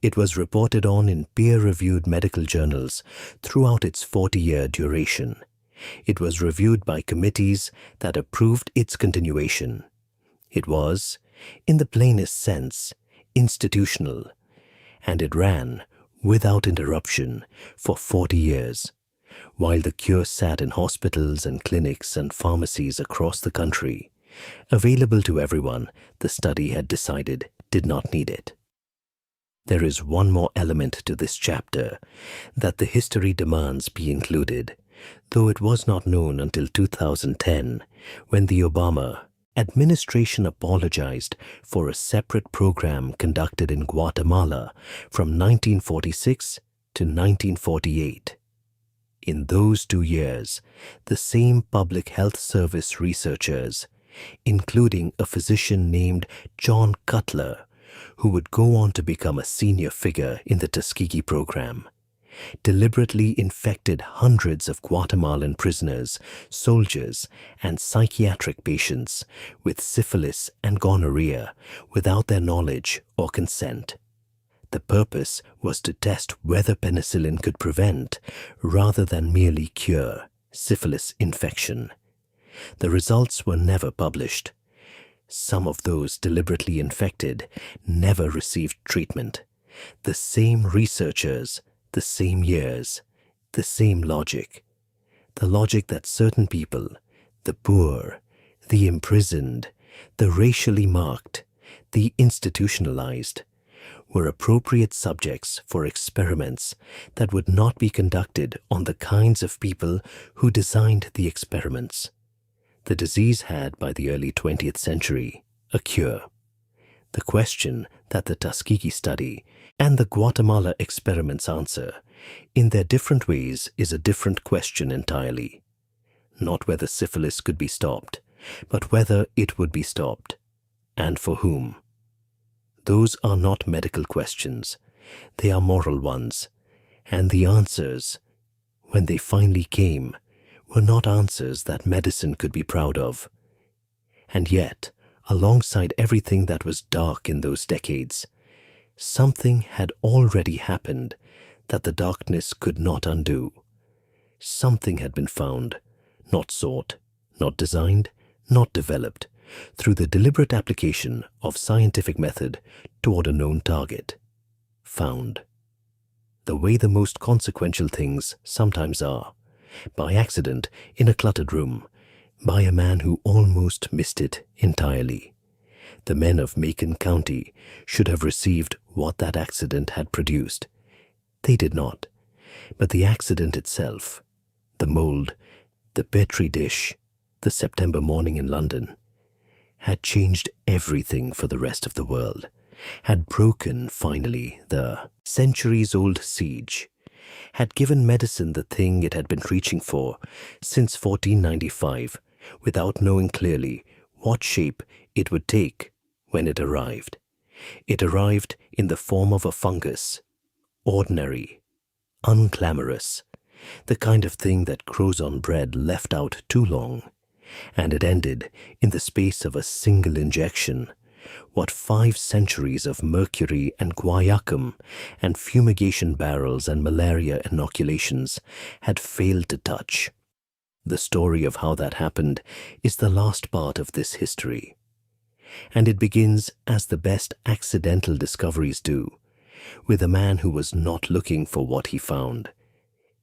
It was reported on in peer-reviewed medical journals throughout its 40-year duration. It was reviewed by committees that approved its continuation. It was, in the plainest sense, institutional, and it ran without interruption for 40 years, while the cure sat in hospitals and clinics and pharmacies across the country, available to everyone the study had decided did not need it. There is one more element to this chapter that the history demands be included, though it was not known until 2010 when the Obama administration apologized for a separate program conducted in Guatemala from 1946 to 1948. In those 2 years, the same public health service researchers, including a physician named John Cutler, who would go on to become a senior figure in the Tuskegee program, deliberately infected hundreds of Guatemalan prisoners, soldiers, and psychiatric patients with syphilis and gonorrhea without their knowledge or consent. The purpose was to test whether penicillin could prevent, rather than merely cure, syphilis infection. The results were never published. Some of those deliberately infected never received treatment. The same researchers, the same years, the same logic. The logic that certain people, the poor, the imprisoned, the racially marked, the institutionalized, were appropriate subjects for experiments that would not be conducted on the kinds of people who designed the experiments. The disease had, by the early 20th century, a cure. The question that the Tuskegee study and the Guatemala experiments answer in their different ways is a different question entirely. Not whether syphilis could be stopped, but whether it would be stopped, and for whom. Those are not medical questions, they are moral ones, and the answers, when they finally came, were not answers that medicine could be proud of. And yet, alongside everything that was dark in those decades, something had already happened that the darkness could not undo. Something had been found, not sought, not designed, not developed, through the deliberate application of scientific method toward a known target. Found. The way the most consequential things sometimes are, by accident in a cluttered room, by a man who almost missed it entirely. The men of Macon County should have received what that accident had produced. They did not, but the accident itself, the mold, the Petri dish, the September morning in London, had changed everything for the rest of the world, had broken, finally, the centuries-old siege, had given medicine the thing it had been reaching for since 1495, without knowing clearly what shape it would take when it arrived. It arrived in the form of a fungus, ordinary, unclamorous, the kind of thing that grows on bread left out too long, and it ended in the space of a single injection what 5 centuries of mercury and guaiacum and fumigation barrels and malaria inoculations had failed to touch. The story of how that happened is the last part of this history. And it begins as the best accidental discoveries do, with a man who was not looking for what he found.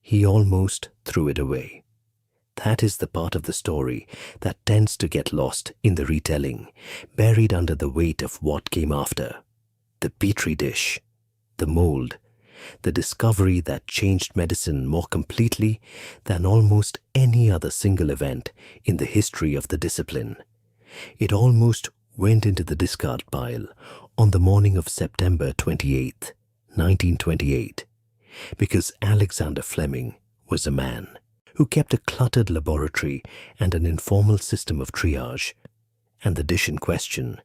He almost threw it away. That is the part of the story that tends to get lost in the retelling, buried under the weight of what came after. The Petri dish, the mold, the discovery that changed medicine more completely than almost any other single event in the history of the discipline. It almost went into the discard pile on the morning of September 28th, 1928, because Alexander Fleming was a man who kept a cluttered laboratory and an informal system of triage, and the dish in question,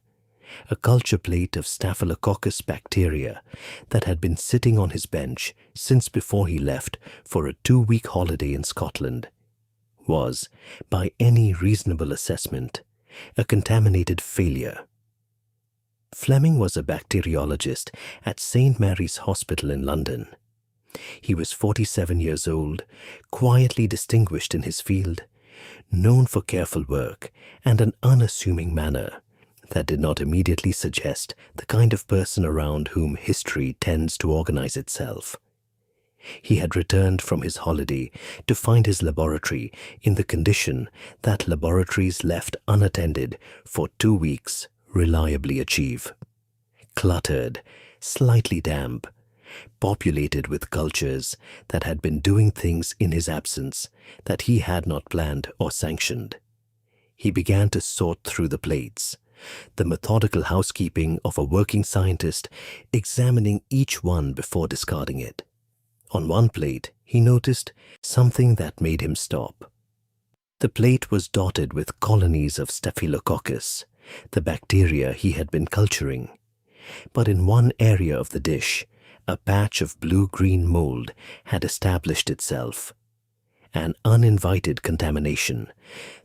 a culture plate of Staphylococcus bacteria that had been sitting on his bench since before he left for a 2-week holiday in Scotland, was, by any reasonable assessment, a contaminated failure. Fleming was a bacteriologist at St. Mary's Hospital in London. He was 47 years old, quietly distinguished in his field, known for careful work and an unassuming manner that did not immediately suggest the kind of person around whom history tends to organize itself. He had returned from his holiday to find his laboratory in the condition that laboratories left unattended for 2 weeks reliably achieve. Cluttered, slightly damp, populated with cultures that had been doing things in his absence that he had not planned or sanctioned. He began to sort through the plates, the methodical housekeeping of a working scientist examining each one before discarding it. On one plate, he noticed something that made him stop. The plate was dotted with colonies of Staphylococcus, the bacteria he had been culturing. But in one area of the dish, a patch of blue-green mold had established itself. An uninvited contamination,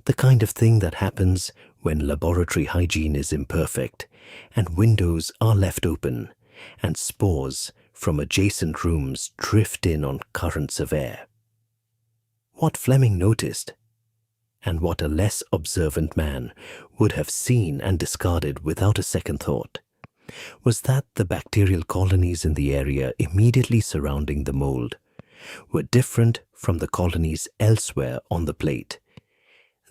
the kind of thing that happens when laboratory hygiene is imperfect and windows are left open and spores from adjacent rooms drift in on currents of air. What Fleming noticed, and what a less observant man would have seen and discarded without a second thought, was that the bacterial colonies in the area immediately surrounding the mold were different from the colonies elsewhere on the plate.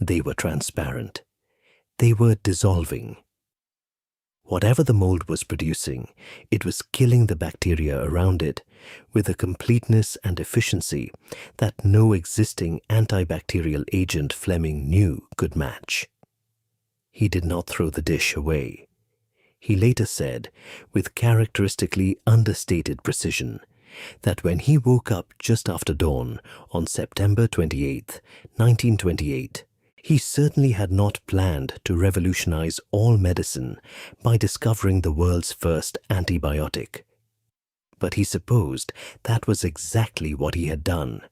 They were transparent. They were dissolving. Whatever the mold was producing, it was killing the bacteria around it with a completeness and efficiency that no existing antibacterial agent Fleming knew could match. He did not throw the dish away. He later said, with characteristically understated precision, that when he woke up just after dawn on September 28, 1928, he certainly had not planned to revolutionize all medicine by discovering the world's first antibiotic. But he supposed that was exactly what he had done.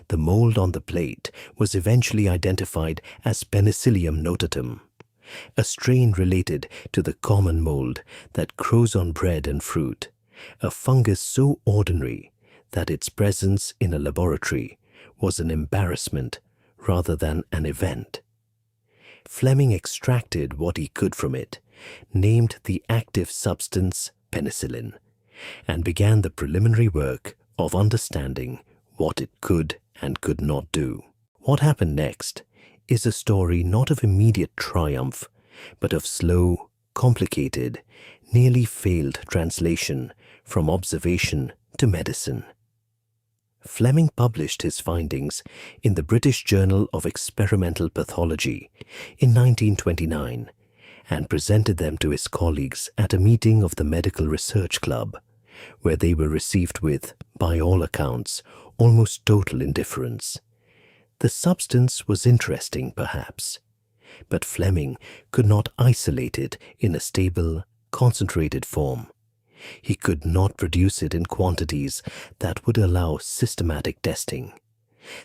The mold on the plate was eventually identified as Penicillium notatum, a strain related to the common mold that grows on bread and fruit, a fungus so ordinary that its presence in a laboratory was an embarrassment rather than an event. Fleming extracted what he could from it, named the active substance penicillin, and began the preliminary work of understanding what it could and could not do. What happened next is a story not of immediate triumph, but of slow, complicated, nearly failed translation from observation to medicine. Fleming published his findings in the British Journal of Experimental Pathology in 1929 and presented them to his colleagues at a meeting of the Medical Research Club, where they were received with, by all accounts, almost total indifference. The substance was interesting, perhaps, but Fleming could not isolate it in a stable, concentrated form. He could not produce it in quantities that would allow systematic testing.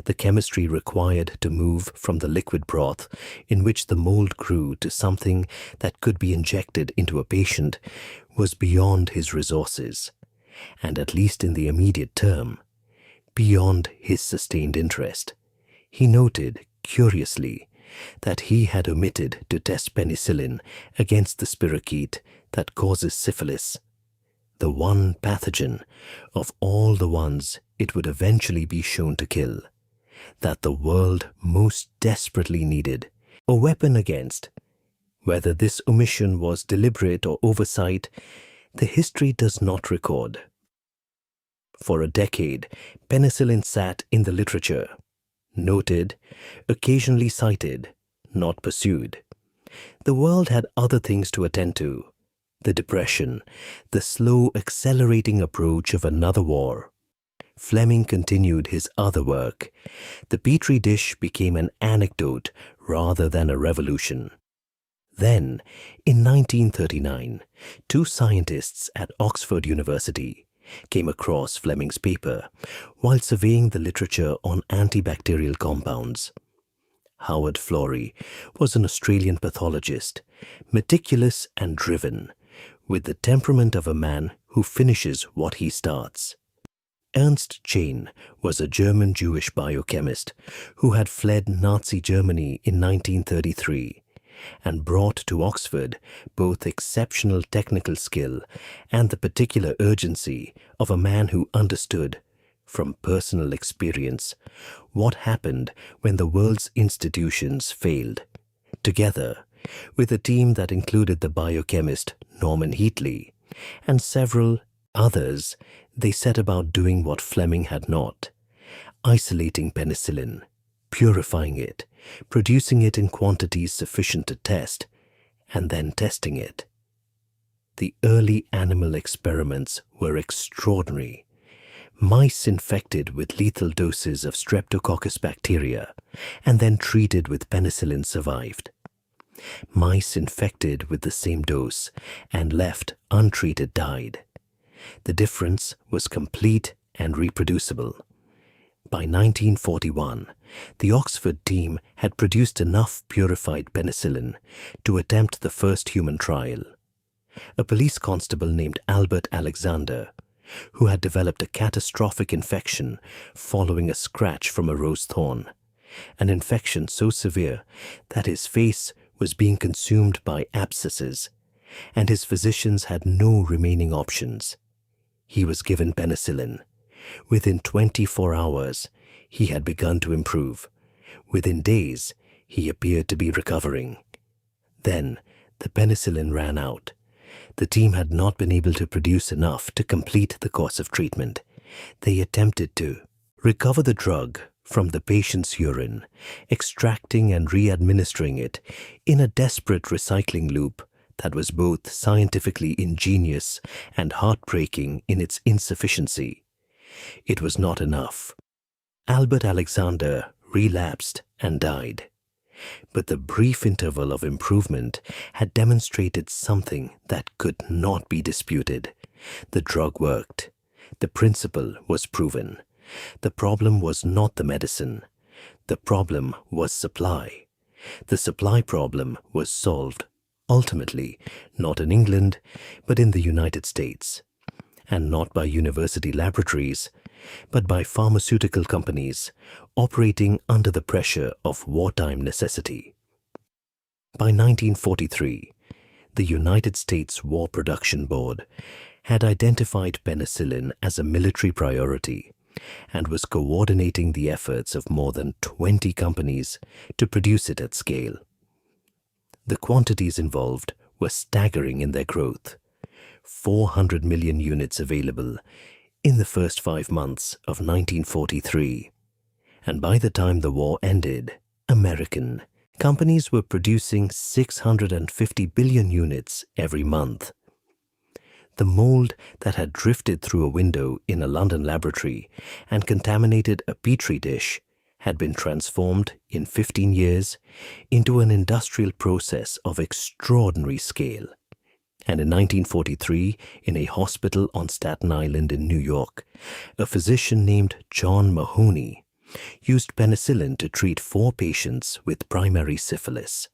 The chemistry required to move from the liquid broth in which the mold grew to something that could be injected into a patient was beyond his resources, and at least in the immediate term, beyond his sustained interest. He noted, curiously, that he had omitted to test penicillin against the spirochete that causes syphilis, the one pathogen of all the ones it would eventually be shown to kill, that the world most desperately needed a weapon against. Whether this omission was deliberate or oversight, the history does not record. For a decade, penicillin sat in the literature, noted, occasionally cited, not pursued. The world had other things to attend to: the depression, the slow accelerating approach of another war. Fleming continued his other work. The Petri dish became an anecdote rather than a revolution. Then, in 1939, two scientists at Oxford University came across Fleming's paper while surveying the literature on antibacterial compounds. Howard Florey was an Australian pathologist, meticulous and driven, with the temperament of a man who finishes what he starts. Ernst Chain was a German Jewish biochemist who had fled Nazi Germany in 1933 and brought to Oxford both exceptional technical skill and the particular urgency of a man who understood, from personal experience, what happened when the world's institutions failed. Together, with a team that included the biochemist Norman Heatley and several others, they set about doing what Fleming had not: isolating penicillin, purifying it, producing it in quantities sufficient to test, and then testing it. The early animal experiments were extraordinary. Mice infected with lethal doses of Streptococcus bacteria and then treated with penicillin survived. Mice infected with the same dose and left untreated died. The difference was complete and reproducible. By 1941, the Oxford team had produced enough purified penicillin to attempt the first human trial. A police constable named Albert Alexander, who had developed a catastrophic infection following a scratch from a rose thorn, an infection so severe that his face was being consumed by abscesses, and his physicians had no remaining options. He was given penicillin. Within 24 hours, he had begun to improve. Within days, he appeared to be recovering. Then, the penicillin ran out. The team had not been able to produce enough to complete the course of treatment. They attempted to recover the drug from the patient's urine, extracting and re-administering it in a desperate recycling loop that was both scientifically ingenious and heartbreaking in its insufficiency. It was not enough. Albert Alexander relapsed and died. But the brief interval of improvement had demonstrated something that could not be disputed. The drug worked. The principle was proven. The problem was not the medicine. The problem was supply. The supply problem was solved, ultimately, not in England, but in the United States. And not by university laboratories, but by pharmaceutical companies operating under the pressure of wartime necessity. By 1943, the United States War Production Board had identified penicillin as a military priority and was coordinating the efforts of more than 20 companies to produce it at scale. The quantities involved were staggering in their growth. 400 million units available in the first 5 months of 1943. And by the time the war ended, American companies were producing 650 billion units every month. The mold that had drifted through a window in a London laboratory and contaminated a petri dish had been transformed in 15 years into an industrial process of extraordinary scale. And in 1943, in a hospital on Staten Island in New York, a physician named John Mahoney used penicillin to treat 4 patients with primary syphilis.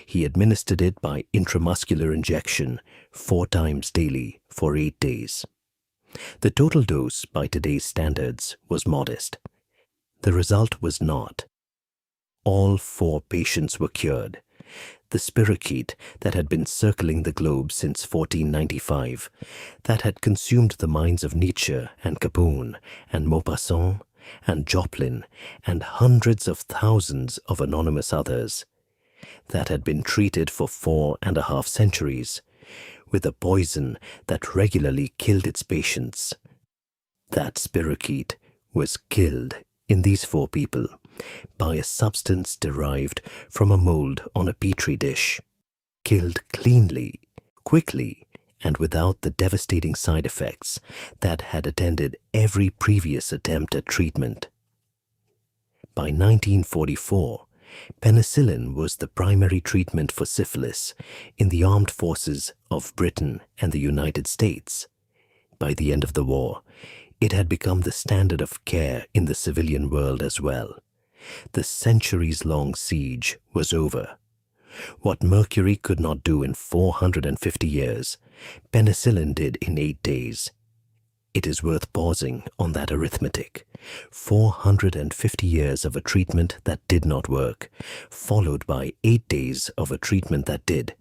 He administered it by intramuscular injection 4 times daily for 8 days. The total dose, by today's standards, was modest. The result was not. All 4 patients were cured. The spirochete that had been circling the globe since 1495, that had consumed the minds of Nietzsche and Capone and Maupassant and Joplin and hundreds of thousands of anonymous others, that had been treated for 4.5 centuries with a poison that regularly killed its patients. That spirochete was killed in these 4 people by a substance derived from a mold on a petri dish, killed cleanly, quickly, and without the devastating side effects that had attended every previous attempt at treatment. By 1944, penicillin was the primary treatment for syphilis in the armed forces of Britain and the United States. By the end of the war, it had become the standard of care in the civilian world as well. The centuries-long siege was over. What Mercury could not do in 450 years, penicillin did in 8 days. It is worth pausing on that arithmetic. 450 years of a treatment that did not work, followed by 8 days of a treatment that did.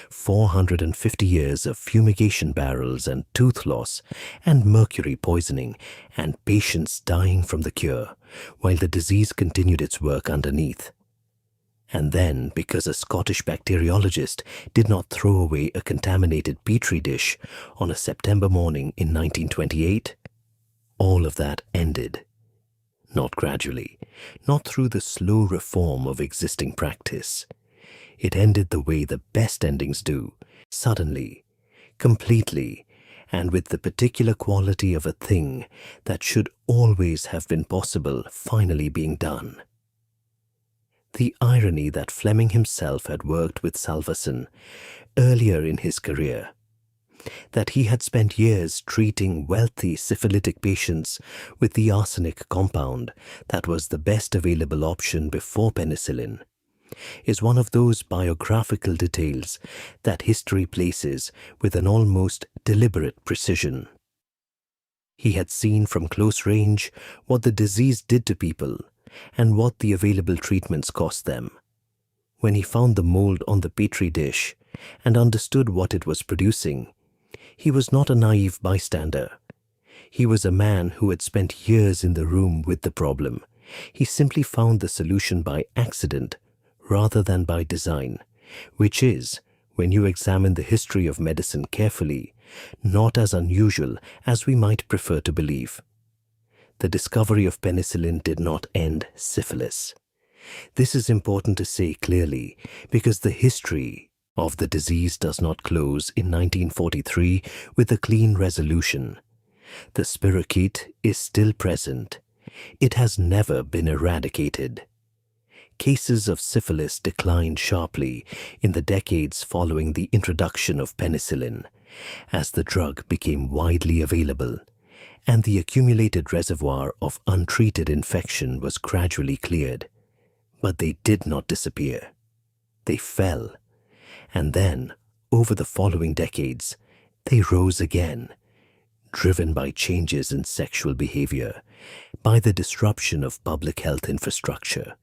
450 years of fumigation barrels and tooth loss and mercury poisoning and patients dying from the cure, while the disease continued its work underneath. And then, because a Scottish bacteriologist did not throw away a contaminated petri dish on a September morning in 1928, all of that ended. Not gradually, not through the slow reform of existing practice. It ended the way the best endings do, suddenly, completely, and with the particular quality of a thing that should always have been possible finally being done. The irony that Fleming himself had worked with Salvarsan earlier in his career, that he had spent years treating wealthy syphilitic patients with the arsenic compound that was the best available option before penicillin, is one of those biographical details that history places with an almost deliberate precision. He had seen from close range what the disease did to people and what the available treatments cost them. When he found the mold on the petri dish and understood what it was producing, he was not a naive bystander. He was a man who had spent years in the room with the problem. He simply found the solution by accident rather than by design, which is, when you examine the history of medicine carefully, not as unusual as we might prefer to believe. The discovery of penicillin did not end syphilis. This is important to say clearly because the history of the disease does not close in 1943 with a clean resolution. The spirochete is still present. It has never been eradicated. Cases of syphilis declined sharply in the decades following the introduction of penicillin, as the drug became widely available, and the accumulated reservoir of untreated infection was gradually cleared. But they did not disappear. They fell, and then, over the following decades, they rose again, driven by changes in sexual behavior, by the disruption of public health infrastructure,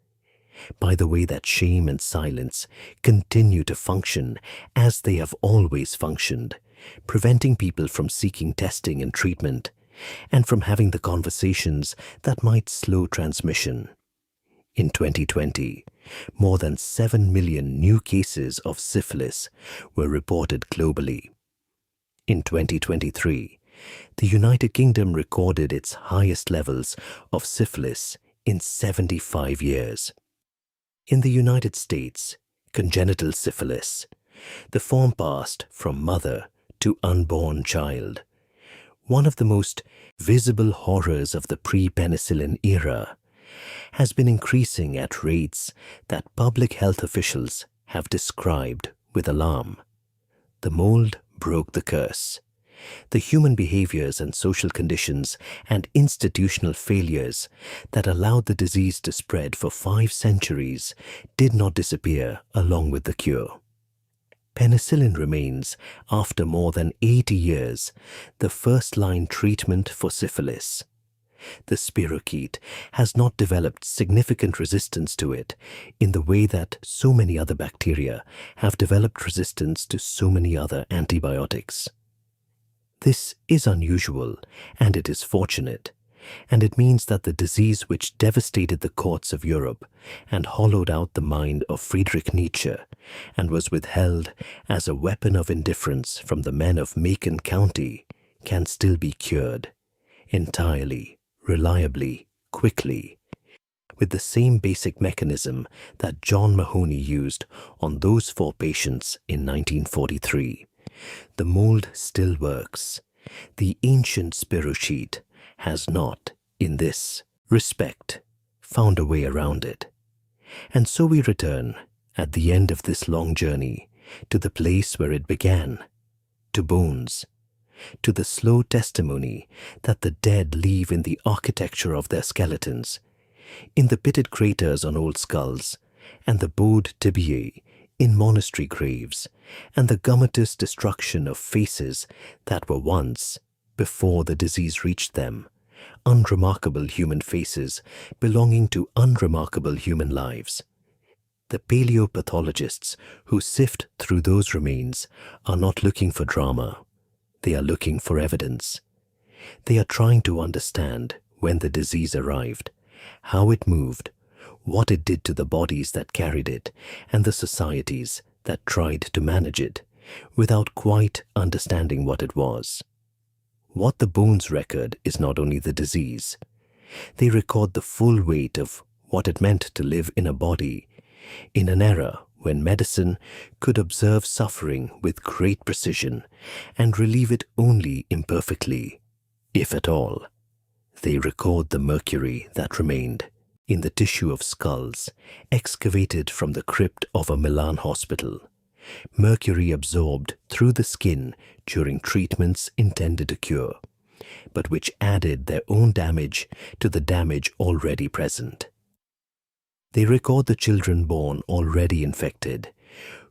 by the way that shame and silence continue to function as they have always functioned, preventing people from seeking testing and treatment, and from having the conversations that might slow transmission. In 2020, more than 7 million new cases of syphilis were reported globally. In 2023, the United Kingdom recorded its highest levels of syphilis in 75 years. In the United States, congenital syphilis, the form passed from mother to unborn child, one of the most visible horrors of the pre-penicillin era, has been increasing at rates that public health officials have described with alarm. The mold broke the curse. The human behaviors and social conditions and institutional failures that allowed the disease to spread for 5 centuries did not disappear along with the cure. Penicillin remains, after more than 80 years, the first-line treatment for syphilis. The spirochete has not developed significant resistance to it in the way that so many other bacteria have developed resistance to so many other antibiotics. This is unusual, and it is fortunate, and it means that the disease which devastated the courts of Europe and hollowed out the mind of Friedrich Nietzsche and was withheld as a weapon of indifference from the men of Macon County can still be cured, entirely, reliably, quickly, with the same basic mechanism that John Mahoney used on those 4 patients in 1943. The mold still works. The ancient spirochete has not, in this respect, found a way around it. And so we return, at the end of this long journey, to the place where it began, to bones, to the slow testimony that the dead leave in the architecture of their skeletons, in the pitted craters on old skulls, and the bowed tibiae in monastery graves, and the gummatous destruction of faces that were once, before the disease reached them, unremarkable human faces belonging to unremarkable human lives. The paleopathologists who sift through those remains are not looking for drama. They are looking for evidence. They are trying to understand when the disease arrived, how it moved, what it did to the bodies that carried it and the societies that tried to manage it, without quite understanding what it was. What the bones record is not only the disease. They record the full weight of what it meant to live in a body, in an era when medicine could observe suffering with great precision and relieve it only imperfectly, if at all. They record the mercury that remained in the tissue of skulls excavated from the crypt of a Milan hospital, mercury absorbed through the skin during treatments intended to cure, but which added their own damage to the damage already present. They record the children born already infected,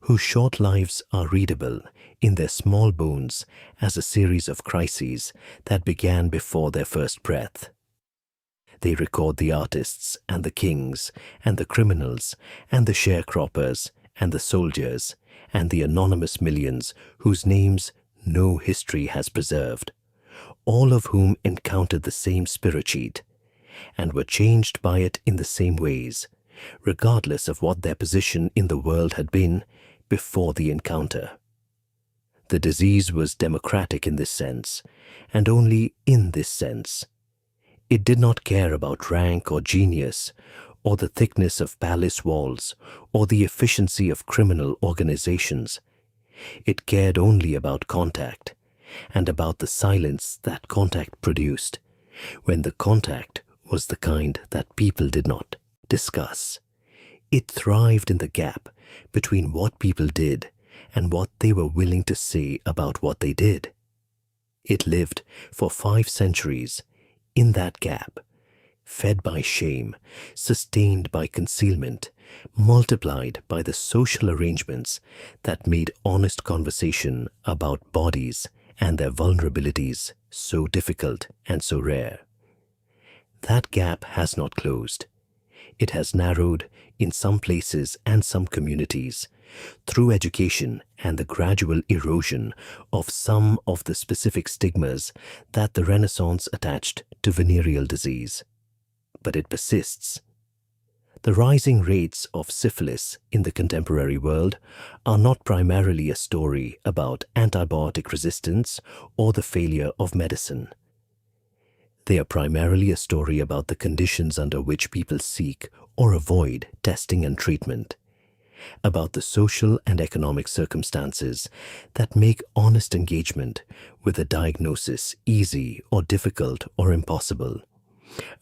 whose short lives are readable in their small bones as a series of crises that began before their first breath. They record the artists and the kings and the criminals and the sharecroppers and the soldiers and the anonymous millions whose names no history has preserved, all of whom encountered the same spirochete and were changed by it in the same ways, regardless of what their position in the world had been before the encounter. The disease was democratic in this sense, and only in this sense. It did not care about rank or genius, or the thickness of palace walls, or the efficiency of criminal organizations. It cared only about contact, and about the silence that contact produced, when the contact was the kind that people did not discuss. It thrived in the gap between what people did and what they were willing to say about what they did. It lived for 5 centuries in that gap, fed by shame, sustained by concealment, multiplied by the social arrangements that made honest conversation about bodies and their vulnerabilities so difficult and so rare. That gap has not closed. It has narrowed in some places and some communities through education and the gradual erosion of some of the specific stigmas that the Renaissance attached to venereal disease. But it persists. The rising rates of syphilis in the contemporary world are not primarily a story about antibiotic resistance or the failure of medicine. They are primarily a story about the conditions under which people seek or avoid testing and treatment, about the social and economic circumstances that make honest engagement with a diagnosis easy or difficult or impossible,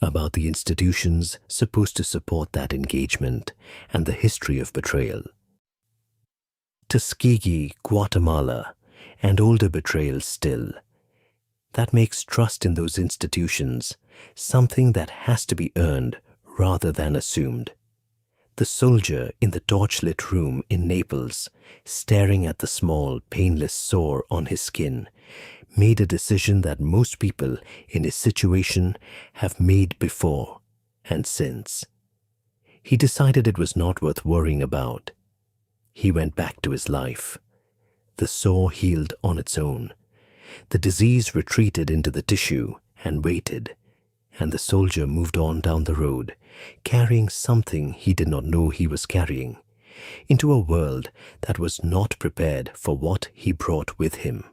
about the institutions supposed to support that engagement and the history of betrayal. Tuskegee, Guatemala, and older betrayals still. That makes trust in those institutions something that has to be earned rather than assumed. The soldier in the torchlit room in Naples, staring at the small, painless sore on his skin, made a decision that most people in his situation have made before and since. He decided it was not worth worrying about. He went back to his life. The sore healed on its own. The disease retreated into the tissue and waited, and the soldier moved on down the road, carrying something he did not know he was carrying, into a world that was not prepared for what he brought with him.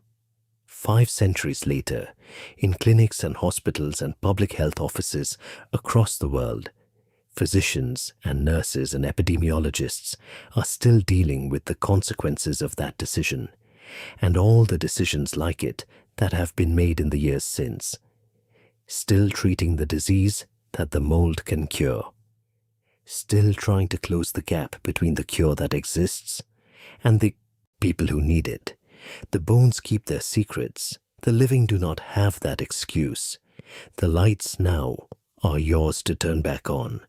5 centuries later, in clinics and hospitals and public health offices across the world, physicians and nurses and epidemiologists are still dealing with the consequences of that decision, and all the decisions like it that have been made in the years since, still treating the disease that the mold can cure, still trying to close the gap between the cure that exists and the people who need it. The bones keep their secrets. The living do not have that excuse. The lights now are yours to turn back on.